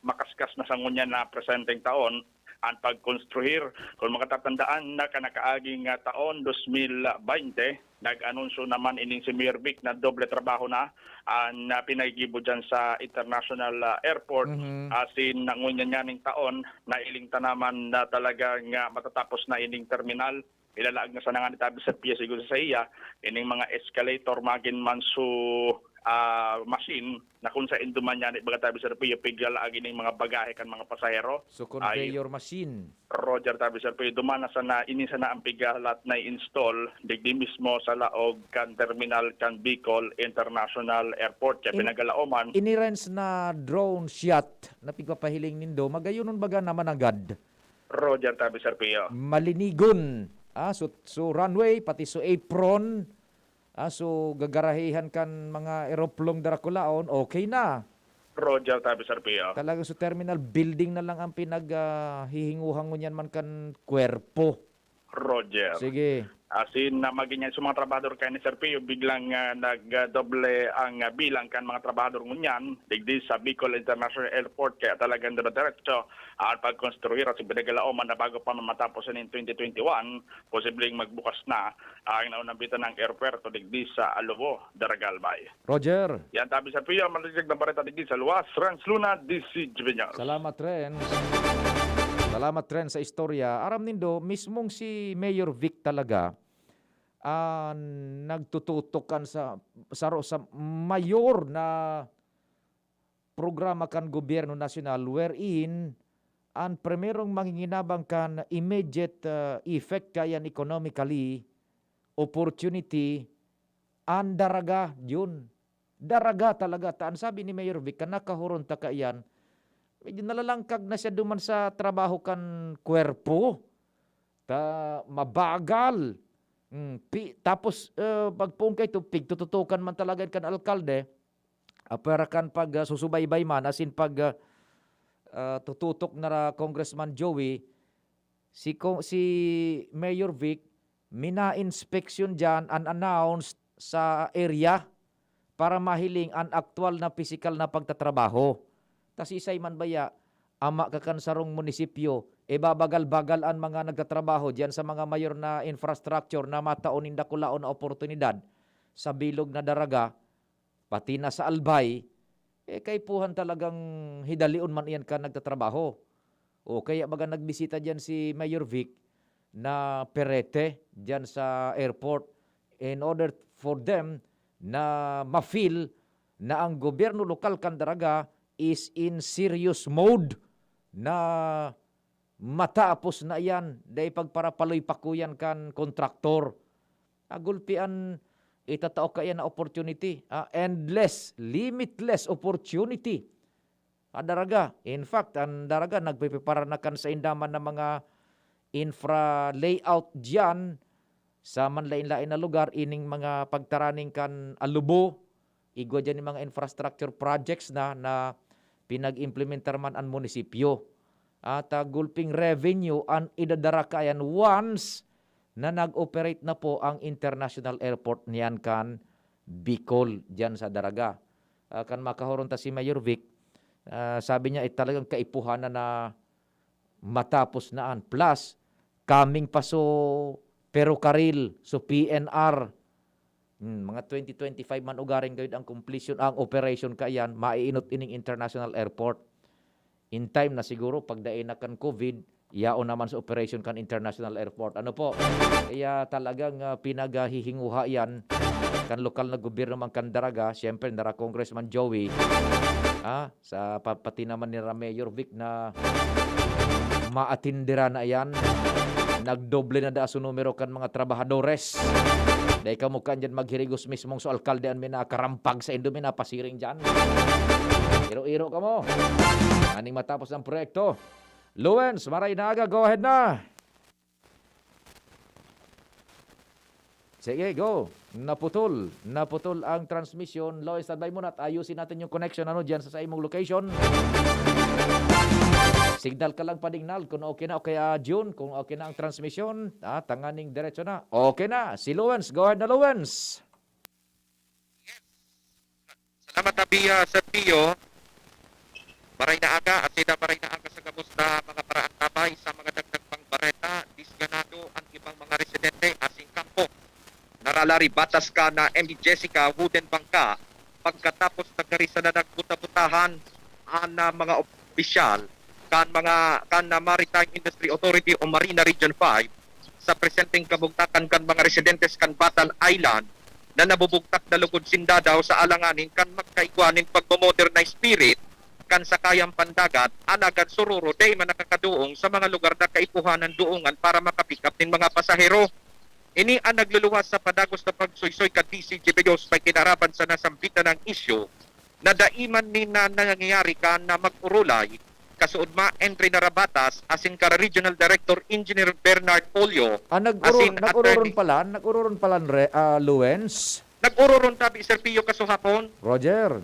makaskas na sangunya na presenteng taon ang pagkonstruir. Kung makatatandaan na kanakaaging taon 2020, nag-anunsyo naman ining si Mayor Vic na doble trabaho na ang pinagibo dyan sa International Airport. Asin nangunyan niya ning taon na ilingta naman na talagang matatapos na ining terminal. Ilalaag na sa nangan itabi sa piya siguro sa iya, ining mga escalator magin man su machine na kung sa induman niya baga tabi sa piya pigalaag ining mga bagahe kan mga pasahero. So conveyor machine. Roger tabi sa piya dumana sa na inisa na ang pigalat na install digdi mismo sa laog kan terminal kan Bicol International Airport kaya pinagalaoman. Inirens na drone shot na pigpapahiling nindo magayonon baga naman agad. Roger tabi sa piya. Malinigon. So runway, pati so apron, so gagarahihan kan mga aeroplong darakulaon, okay na. Roger Tabi Sir Pio. Talaga sa terminal building na lang ang pinaghihinguhan mo niyan man kan kwerpo. Roger. Sige. Asin na maging sa mga trabador kay ni Sir Pio, biglang nagdoble ang bilang kan mga trabador ngunyan, digdi sa Bicol International Airport, kaya talagang diretso ang pagkonstruir at pinagalaoman na bago pa matapos in 2021, posibleng magbukas na ang naunambitan ng airport digdi sa Alobo, Daragalbay. Roger. Yan tabi Sir Pio, malilig na bareta digdi sa Luwas, Renz Luna, DC Junior. Salamat Renz. Salamat Renz sa istorya. Aram nindo, mismong si Mayor Vic talaga, nagtututukan sa mayor na programa kan gobyerno nasyonal wherein ang primerong manginginabang kan immediate effect kayan economically opportunity ang daraga yun. Daraga talaga. Taan sabi ni Mayor Vic, nakahuron ta kayan, medyo nalalangkag na siya duman sa trabaho kan kwerpo. Mabagal. Tapos pagpung kay tupig tututukan man talaga kan alkalde para kan pag susubaybay man asin pag tututok na Congressman Joey si Mayor Vic mina-inspection diyan unannounced sa area para mahiling ang aktual na physical na pagtatrabaho. Tas isay man baya ama kakan sarong munisipyo babagal-bagal ang mga nagtatrabaho diyan sa mga mayor na infrastructure na mataon ninda kulaon na oportunidad sa bilog na daraga pati na sa Albay kaipuhan talagang hidalion man iyan ka nagtatrabaho. O kaya baga nagbisita dyan si Mayor Vic na perete dyan sa airport in order for them na ma-feel na ang gobyerno lokal Candaraga is in serious mode na matapos na yan dahil pagparapaloy pakuyan kan kontraktor. Agulpian itatao ka yan na opportunity. Endless, limitless opportunity. Daraga. In fact, ang daraga nagpipipara na kan sa indaman ng mga infra layout diyan sa manlain-lain na lugar ining mga pagtaraning kan alubo. Igwa dyan yung mga infrastructure projects na pinag-implementar man ang munisipyo. At gulping revenue ang idadara ka yan once na nag-operate na po ang international airport niyan kan Bicol dyan sa daraga. Kan makahoron ta si Mayor Vic, sabi niya talagang kaipuhanan na matapos naan. Plus, coming pa so Perocarril, so PNR, mga 2025 man ugaring gayud ang completion, ang operation kayan, maiinot ining international airport. In time na siguro, pagdain na kan COVID, yaon naman sa operation kan international airport. Ano po? Kaya talagang pinagahihinguha yan kan lokal na gobyerno ng Candaraga, siyempre nara Congressman Joey, sa pati naman ni Mayor Vic na maatindira na yan. Nagdoble na da sa numero kan mga trabahadores. Dahil ka mukha dyan maghirigos mismong so alkalde ang minakarampag sa Indo, minapasiring dyan. Iro-iro ka mo. Aning matapos ang proyekto. Luwens, Maray Naga, go ahead na. Sige, go. Naputol ang transmission. Lois, standby muna at ayusin natin yung connection dyan sa imong location. Signal ka lang padignal kung okay na o kaya June, kung okay na ang transmission, tanganing diretso na. Okay na. Si Luwens, go ahead na Luwens. Salamat Abia sa Pio. Maray na aga at sida maray na aga sa gabos na mga paraan tabay sa mga dagdag pang bareta, disganado ang ibang mga residente asing kampo. Naralari batas ka na MD Jessica Wooden Bangka pagkatapos nagkarisa na nagbuta-butahan ang mga opisyal kan Maritime Industry Authority o Marina Region 5 sa presenteng kabugtakan kan mga residentes kan Batan Island na nabubugtak na lugod sinda daw sa alanganin kan magkaigwanin pagmodernize spirit kan sakayang pandagat anagan sururo day man nakakaduong sa mga lugar na kaipuhanan duungan para makapick up nin mga pasahero. Ini ang nagluluwas sa padagos na pagsuysoy ka DCGBOs may kinarapan sa nasambitan ng isyu na daiman ni na nangyayari ka na mag-urulay kasuod entry na rabatas asin ka Regional Director Engineer Bernard Polio. Nag-ururon pala Luwens. Nag-ururon tabi Sir Pio kasuhapon. Roger.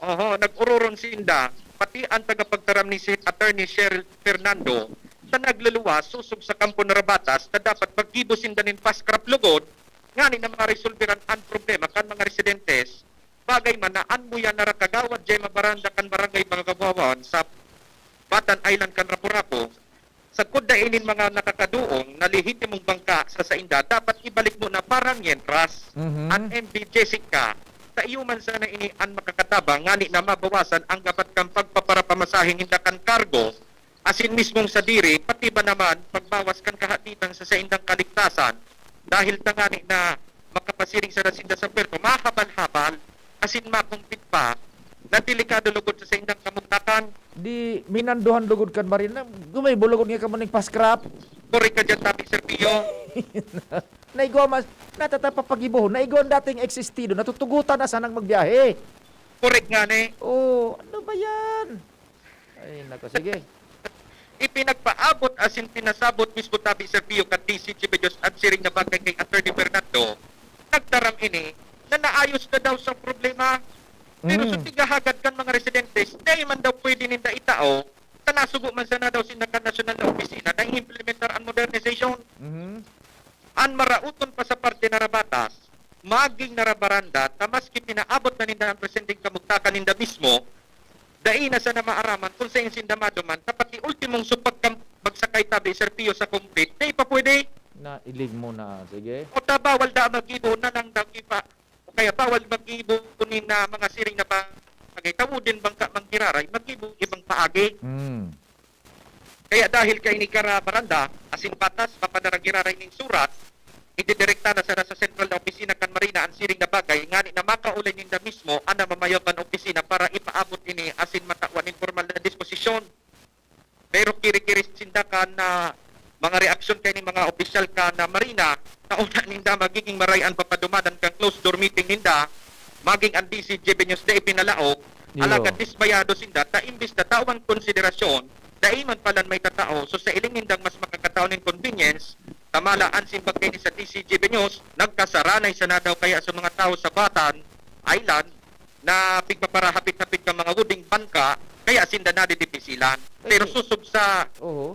Oho, nag-ururon sinda pati ang tagapagtaram ni si Attorney Cheryl Fernando na nagluluwas susub sa kampo na rabatas na dapat maggibo sinda nin paskrap lugod ngani na mga resolveran ang problema kan mga residentes bagay man na anmuya na rakagawad jay mabaranda kan barangay mga kabawan sa Batan Island kan Rapu-Rapu sa kudainin mga nakakaduong na lehitimong bangka sa sainda dapat ibalik mo na parang yentras ang MB Jessica sa iyuman sana ini ang makakatabang ngani na mabawasan ang gapat kang pagpaparapamasahin hindakan kargo asin mismong sa diri pati ba naman pagbawas kan kahatitan sa saindang kaligtasan dahil tangani na makapasiring sa nasinda sa puerto mahabal-habal asin makumpit pa na delikado lugod sa saindang kamugtakan. Di minanduhan lugod kan marina. Gumay bulugod nga kamo ning paskrap. Correct ka dyan tabi Sir Pio. Naigwa mas natatapapagibo. Naigwa dating existido. Natutugutan na sanang magbiyahe. Correct nga ne. Oh, ano ba yan? Ay, nako, sige. Ipinagpaabot asin pinasabot mismo tabi Sir Pio kat DCGBOs at siring na bagay kay Attorney Fernando. Nagtaram ini na naayos na daw sa problema. Pero sa tigahagad kan mga residentes, dahil man daw pwede ninda itao, tanasugo man sana daw sinaka national na opisina na implementar ang modernization. Ang marauton pa sa parte na rabatas, maging narabaranda, tamaski pinaabot na ninda ang presenting kamugtakan ninda mismo, dahil na sana maaraman kung sa yung sindamado man, tapati ultimong supag magsakay tabi, Sir Pio, sa complete, dahil pa pwede. Na ilig mo na, sige. O bawal da mag-ibo na lang daw ipa. Kaya bawal mag-ibo na mga siring na bagay, tawudin bangka manggiraray, mag-ibang paagi. Mm. Kaya dahil kay ni Kara Baranda, asin patas, papadaragiraray ning surat, ididirekta na sa Central na Opisina kan Marina ang siring na bagay, ngani na makaulay ninda mismo, ana mamayotan opisina para ipaabot ini asin matawan informal na disposisyon. Pero kiri-kiri sindakan na mga reaksyon kay ni mga opisyal ka na Marina, tauna ninda magiging marayan papadumadan kang closed door meeting ninda, maging ang DCGB News na ipinalaok, alagad disbayado sinda, ta imbis na tawang konsiderasyon, daiman palan may tatao, so sa iling nindang mas makakataon ng convenience, tamalaan simbag kayo sa DCGB News, nagkasaranay sa na daw kaya sa mga tao sa Batan Island, na pigpaparahapit-hapit ka mga wuding bangka, kaya sinda na didipisilan. Pero susub sa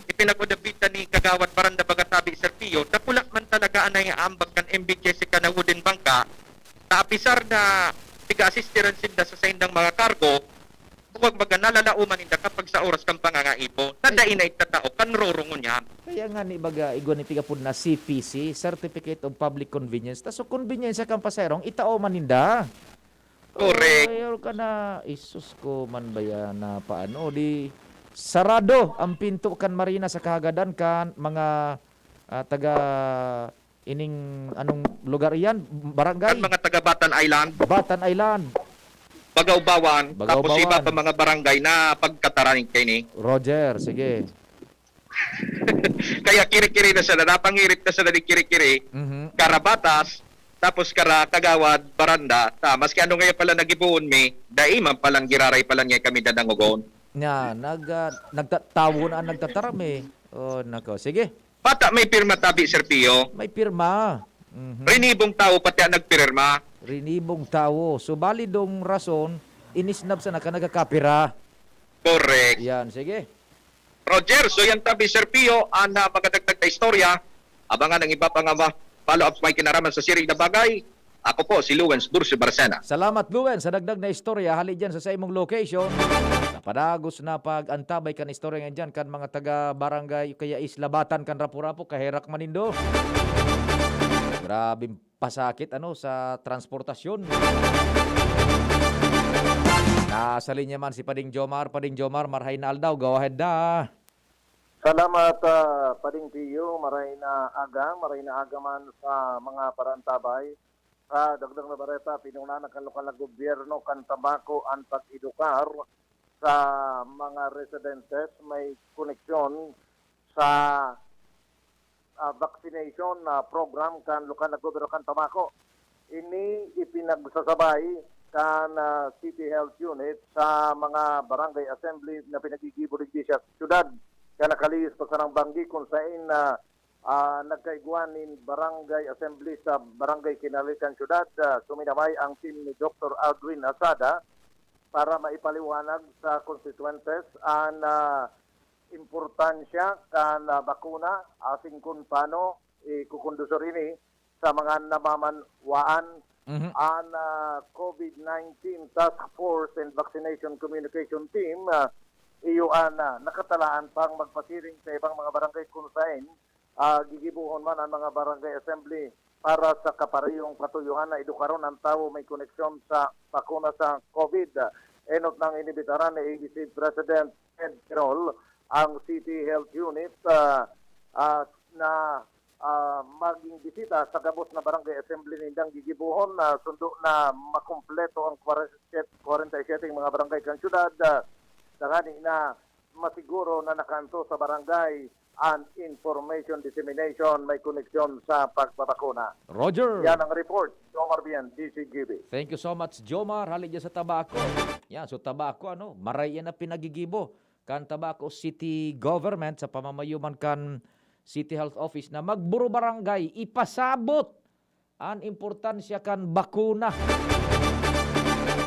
ipinag-udabita ni Kagawad Baranda Bagatabi Serpio, napulak man talaga anay aambag kan MBJC ka na wooden bangka, na apisar na tiga-assistiran sinda sa saindang mga kargo, huwag baga nalalauman inda kapag sa oras kang pangangaipo, nadain na itatao, kanrorungon yan. Kaya nga ni baga, igwan ni tigapod na CPC, Certificate of Public Convenience, tas so convenience kang pasayron, itao man ninda. Correct. Ayaw ka na, isus ko man ba yan na paano, di sarado ang pinto kan Marina sa kahagadan kan mga taga ining anong lugar iyan, barangay? Kan mga taga Batan Island. Batan Island. Bagawbawan. Tapos Bagawbawan. iba pa mga barangay na pagkataraning kayo ni. Roger, sige. Kaya kiri-kiri na sila, napangirit na sila ni kiri-kiri, Karabatas, tapos Kagawad, Baranda, maski ano ngayon pala nagibuon mi, daiman palang giraray palang ngayon kami dadangogon. Nya, nagtatawo na nagtatarami. Oh, nako. Sige. Bata may pirma tabi, Sir Pio. May pirma. Rinibong tao pati ang nagpirma. Rinibong tao. So, balidong rason, inisnab sa nagkakapira. Correct. Yan, sige. Roger, so yan tabi, Sir Pio, ang magdagdag na istorya. Abangan ang iba pang follow-ups may kinaraman sa siring na bagay. Ako po, si Luwens Bursi Barcena. Salamat, Luwens, sa dagdag na istorya. Hali dyan sa imong location. Napadagos na pag-antabay kan istorya nga dyan kan mga taga-barangay kaya islabatan kan rapo-rapo kaherak manindo. Grabing pasakit sa transportasyon. Nasa linya man si Pading Jomar. Pading Jomar, marhay na aldaw. Go ahead da. Salamat, Pading Pio. Maray na aga man sa mga parantabay. Sa dagdag na bareta, pinunanan kan lokal na gobyerno kan tabako ang pag-edukar sa mga residentes. May koneksyon sa vaccination program kan lokal na gobyerno kan tabako. Ini ipinagsasabay kan City Health Unit sa mga barangay assembly na pinagigibod sa syudad. Kaya nakalihis pa sa ng banggi kung saan nagkaiguan ng barangay assembly sa barangay Kinalikan Syudad. Suminamay ang team ni Dr. Aldwin Asada para maipaliwanag sa constituentes ang importansya kan bakuna asing kung paano ikukondusor ini sa mga namamanwaan ang COVID-19 Task Force and Vaccination Communication Team. Iyuan nakatalaan pang magpasiring sa ibang mga barangay kung saan gigibuhon man ang mga barangay assembly para sa kaparehong katuyuhan na edukaron ang tao may koneksyon sa bakuna sa COVID. Enot ng inibitaran ni ABC President Ed Carol ang City Health Unit na maging bisita sa gabos na barangay assembly nindang gigibuhon na sundo na makumpleto ang 47 mga barangay kan syudad. Dagani na masiguro na nakanto sa barangay and information dissemination may koneksyon sa pagbabakuna. Roger. Yan ang report. Jomar Bian, DCGB. Thank you so much, Jomar. Hali dyan sa tabako. Yan, so tabako, maray yan na pinagigibo. Kan tabako city government sa pamamayuman kan City Health Office na magburo barangay, ipasabot ang importansya kan bakuna.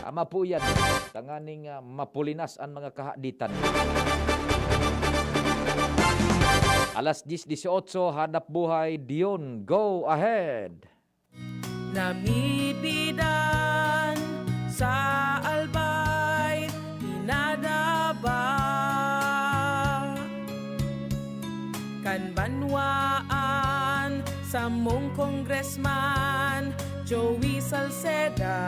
Ama po yan. Tanganing mapulinas ang mga kahaditan. Alas 10:18, hanap buhay, Dion. Go ahead. Namibidan sa albay, inadaba kan banwaan sa mong congressman Joey Salceda.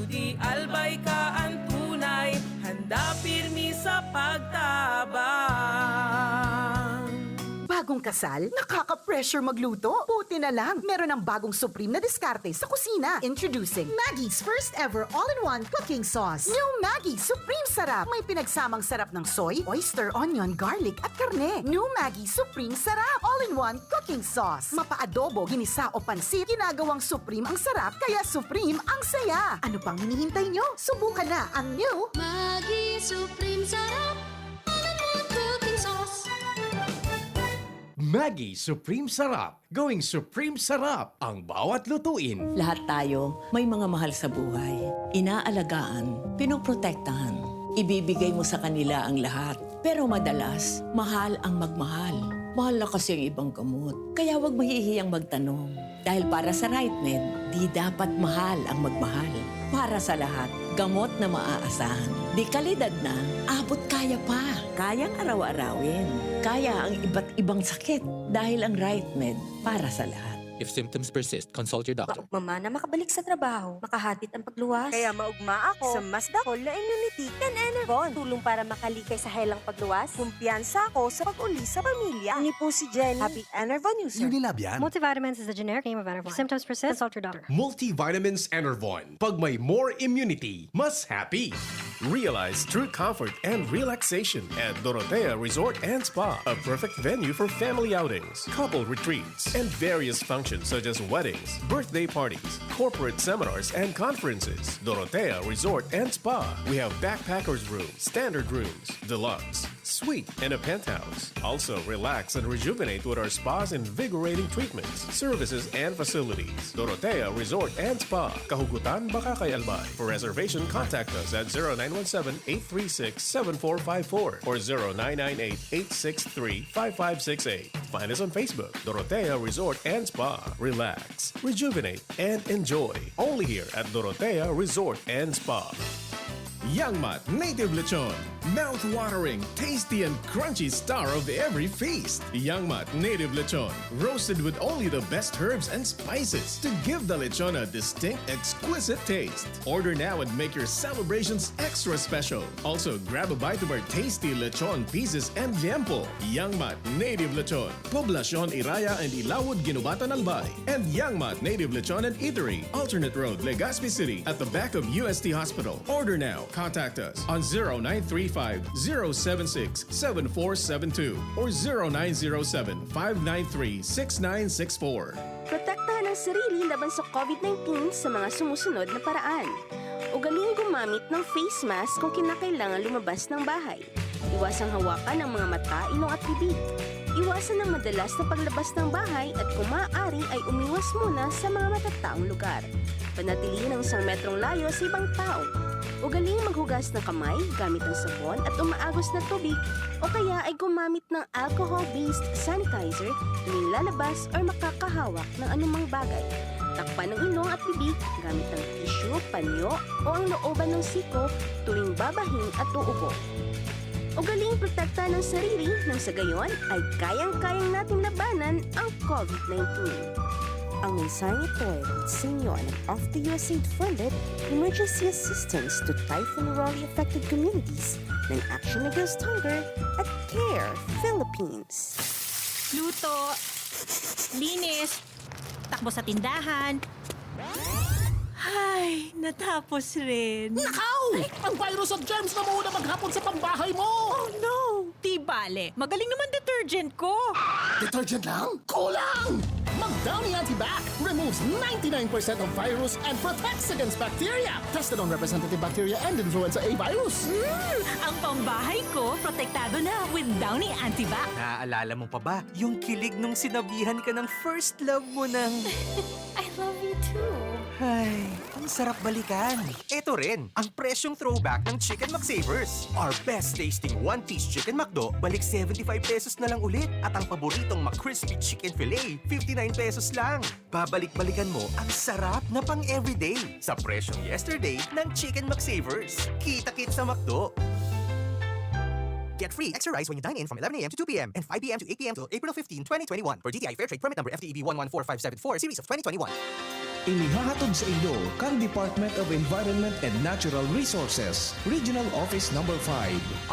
Di albay ka ang tunay, handa pirmi sa pagtabang. Bagong kasal? Nakaka-pressure magluto? Buti na lang, meron ng bagong Supreme na diskarte sa kusina. Introducing Maggie's first ever all-in-one cooking sauce. New Maggie Supreme Sarap. May pinagsamang sarap ng soy, oyster, onion, garlic at karne. New Maggie Supreme Sarap. All-in-one cooking sauce. Mapa-adobo, ginisa o pansit, ginagawang Supreme ang sarap, kaya Supreme ang saya. Ano pang hinihintay nyo? Subukan na ang new Maggie Supreme Sarap. All-in-one cooking sauce. Maggie Supreme Sarap. Going Supreme Sarap ang bawat lutuin. Lahat tayo may mga mahal sa buhay. Inaalagaan, pinoprotektahan. Ibibigay mo sa kanila ang lahat. Pero madalas, mahal ang magmahal. Mahal na kasi ang ibang gamot. Kaya huwag mahihiyang magtanong. Dahil para sa RightMed, di dapat mahal ang magmahal. Para sa lahat, gamot na maaasahan. Di kalidad na, abot kaya pa. Kayang araw-arawin. Kaya ang iba't ibang sakit. Dahil ang RightMed, para sa lahat. If symptoms persist, consult your doctor. Mama na makabalik sa trabaho, makahatid ang pagluwas. Kaya maugma ako sa mas dakol na immunity kan Enervon. Tulong para makalikay sa helang pagluwas. Kumpiyansa ako sa pag-uli sa pamilya. Ni po si Jenny, happy Enervon user. Unilab yan. Multivitamins is the generic name of Enervon. If symptoms persist, consult your doctor. Multivitamins Enervon. Pag may more immunity, mas happy. Realize true comfort and relaxation at Dorotea Resort and Spa, a perfect venue for family outings, couple retreats, and various functions such as weddings, birthday parties, corporate seminars, and conferences. Dorotea Resort and Spa. We have backpackers rooms, standard rooms, deluxe, suite, and a penthouse. Also, relax and rejuvenate with our spas and invigorating treatments, services, and facilities. Dorotea Resort and Spa, Kahugutan, Bakakay, Albay. For reservation, contact us at 0917-836-7454 or 0998-863-5568. Find us on Facebook, Dorotea Resort and Spa. Relax, rejuvenate, and enjoy. Only here at Dorotea Resort and Spa. Youngmat Native Lechon. Mouth-watering, tasty, and crunchy star of every feast. Youngmat Native Lechon. Roasted with only the best herbs and spices to give the lechon a distinct, exquisite taste. Order now and make your celebrations extra special. Also, grab a bite of our tasty lechon pieces and liempo. Youngmat Native Lechon. Poblacion Iraya and Ilawod, Ginubatan, Albay. And Youngmat Native Lechon and Eatery. Alternate Road, Legazpi City at the back of UST Hospital. Order now. Contact us on 0935-076-7472 or 0907-593-6964. Protektahan ang sarili laban sa COVID-19 sa mga sumusunod na paraan. Ugaling gumamit ng face mask kung kinakailangan lumabas ng bahay. Iwasang hawakan ang mga mata, ilong at bibig. Iwasan ang madalas na paglabas ng bahay at kung maaari ay umiwas muna sa mga matataong lugar. Panatilihin ang 1 metrong layo sa ibang tao. Ugaling maghugas ng kamay gamit ang sabon at umaagos na tubig o kaya ay gumamit ng alcohol-based sanitizer tuwing lalabas o makakahawak ng anumang bagay. Takpan ng ilong at bibig gamit ang tissue, panyo o ang looban ng siko tuwing babahin at uubo. Ugaling protekta ng sarili nang sa gayon ay kayang-kayang nating labanan ang COVID-19. Ang mensaheng ito ay sa inyo ng of the USAID-funded Emergency Assistance to Typhoon Raleigh-affected communities ng Action Against Hunger at CARE Philippines. Luto, linis, takbo sa tindahan. Ay, natapos rin. Nakaw! Ang virus at germs na muna maghapon sa pambahay mo! Oh no! Di bale, magaling naman detergent ko. Detergent lang? Kulang! Mag-Downy Antibac removes 99% of virus and protects against bacteria. Tested on representative bacteria and influenza A virus. Ang pambahay ko, protektado na with Downy Antibac. Naaalala mo pa ba yung kilig nung sinabihan ka ng first love mo ng... I love you too. Ay, ang sarap balikan. Ito rin, ang presyong throwback ng Chicken McSavers. Our best tasting one-piece Chicken McDo, balik 75 pesos na lang ulit. At ang paboritong McCrispy Chicken Filet, 59 pesos lang. Babalik-balikan mo ang sarap na pang everyday sa presyong yesterday ng Chicken McSavers. Kita-kit sa McDo. Get free extra rice when you dine in from 11 a.m. to 2 p.m. and 5 p.m. to 8 p.m. till April 15, 2021 for DTI Fairtrade Permit Number FTEB 114574 Series of 2021. inihahatod sa inyo kang Department of Environment and Natural Resources, Regional Office No. 5.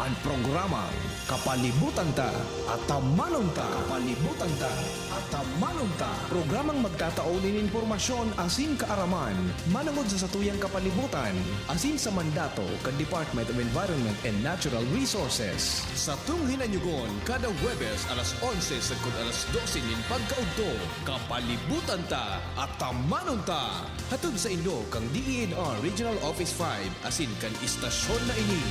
Ang programa Kapalibutan Ta at Tamanong Ta. Kapalibutan Ta at Tamanong Ta. Programang magtataunin informasyon asin kaaraman, manangod sa satuyang kapalibutan, asin sa mandato kan Department of Environment and Natural Resources. Sa tunghinanyugon, kada Huwebes alas 11 sagkod alas 12 nin pagkaugto, Kapalibutan Ta at Tamanong Ta. Hatod sa inyo kang DENR Regional Office 5 asin kan istasyon na ini.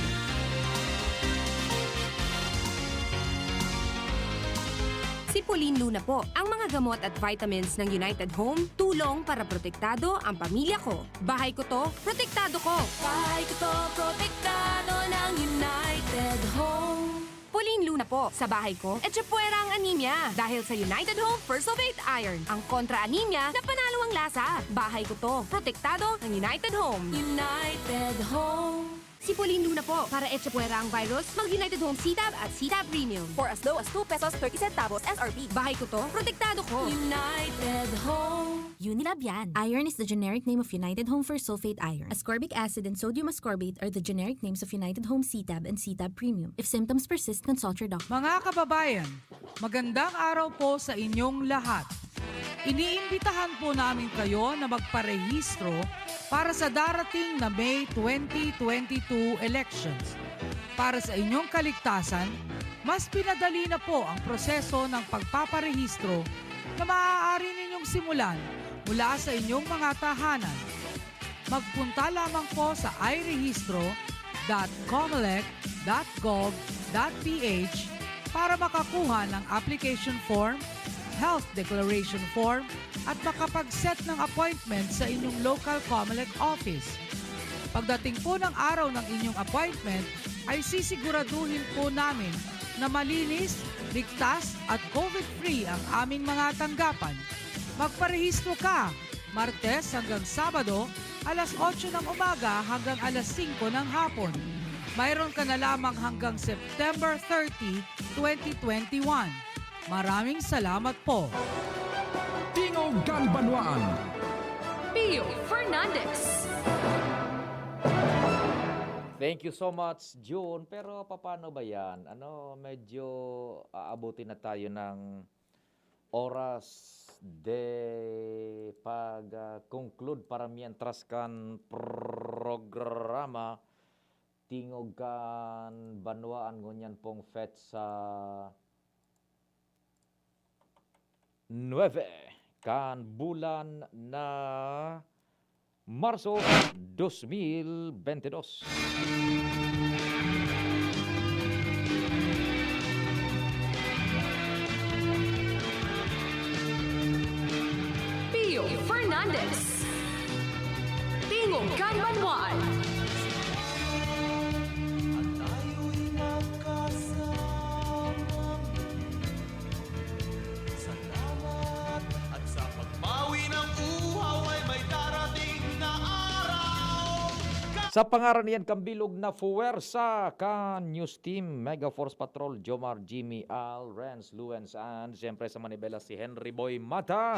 Si Pauline Luna po, ang mga gamot at vitamins ng United Home, tulong para protektado ang pamilya ko. Bahay ko to, protektado ko. Bahay ko to, protektado ng United Home. Pauline Luna po, sa bahay ko, etchepuera ang anemia. Dahil sa United Home First of 8 Iron, ang kontra-anemia na panalo ang lasa. Bahay ko to, protektado ng United Home. United Home. Si Pauline Luna po, para etchepuera ang virus, mag-United Home CTAB at CTAB Premium. For as low as 2 pesos 30 centavos SRP. Bahay ko to, protektado ko. United Home. Unilab yan. Iron is the generic name of United Home First Sulfate Iron. Ascorbic acid and sodium ascorbate are the generic names of United Home CTAB and CTAB Premium. If symptoms persist, consult your doctor. Mga kababayan, magandang araw po sa inyong lahat. Iniimbitahan po namin kayo na magparehistro para sa darating na May 2022 elections. Para sa inyong kaligtasan, mas pinadali na po ang proseso ng pagpaparehistro na maaari ninyong simulan mula sa inyong mga tahanan. Magpunta lamang po sa iregister.comelec.gov.ph para makakuha ng application form, health declaration form at makapag-set ng appointment sa inyong local COMELEC office. Pagdating po ng araw ng inyong appointment, ay sisiguraduhin po namin na malinis, ligtas at COVID-free ang aming mga tanggapan. Magparehistro ka, Martes hanggang Sabado, alas 8 ng umaga hanggang alas 5 ng hapon. Mayroon ka na lamang hanggang September 30, 2021. Maraming salamat po. Tingogan Banwaan. Pio Fernandez. Thank you so much, June. Pero paano ba yan? Medyo aabutin na tayo ng oras de pag-conclude para mientras kan programa Tingogan Banwaan ngunyan pong fet sa 9 kan bulan na Marso 2022. Pio Fernandez. Tingogan Banwaan. Sa pangaran niyan kambilog na fuwersa ka News Team, Mega Force Patrol, Jomar, Jimmy, Al, Renz, Luens, and siyempre sa Manibela si Henry Boy Mata.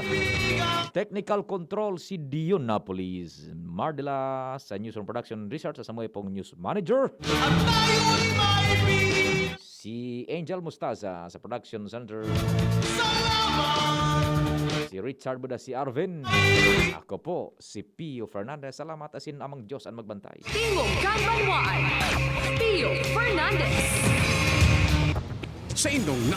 Technical Control si Dion Napolis. Mardela sa News and Production Research sa Samoy pong News Manager. Si Angel Mustaza sa Production Center. Si Richard Buda, si Arvin. Ako po, si Pio Fernandez. Salamat asin amang Diyos ang magbantay. Tingogan Banwaan. Pio Fernandez. Sa indong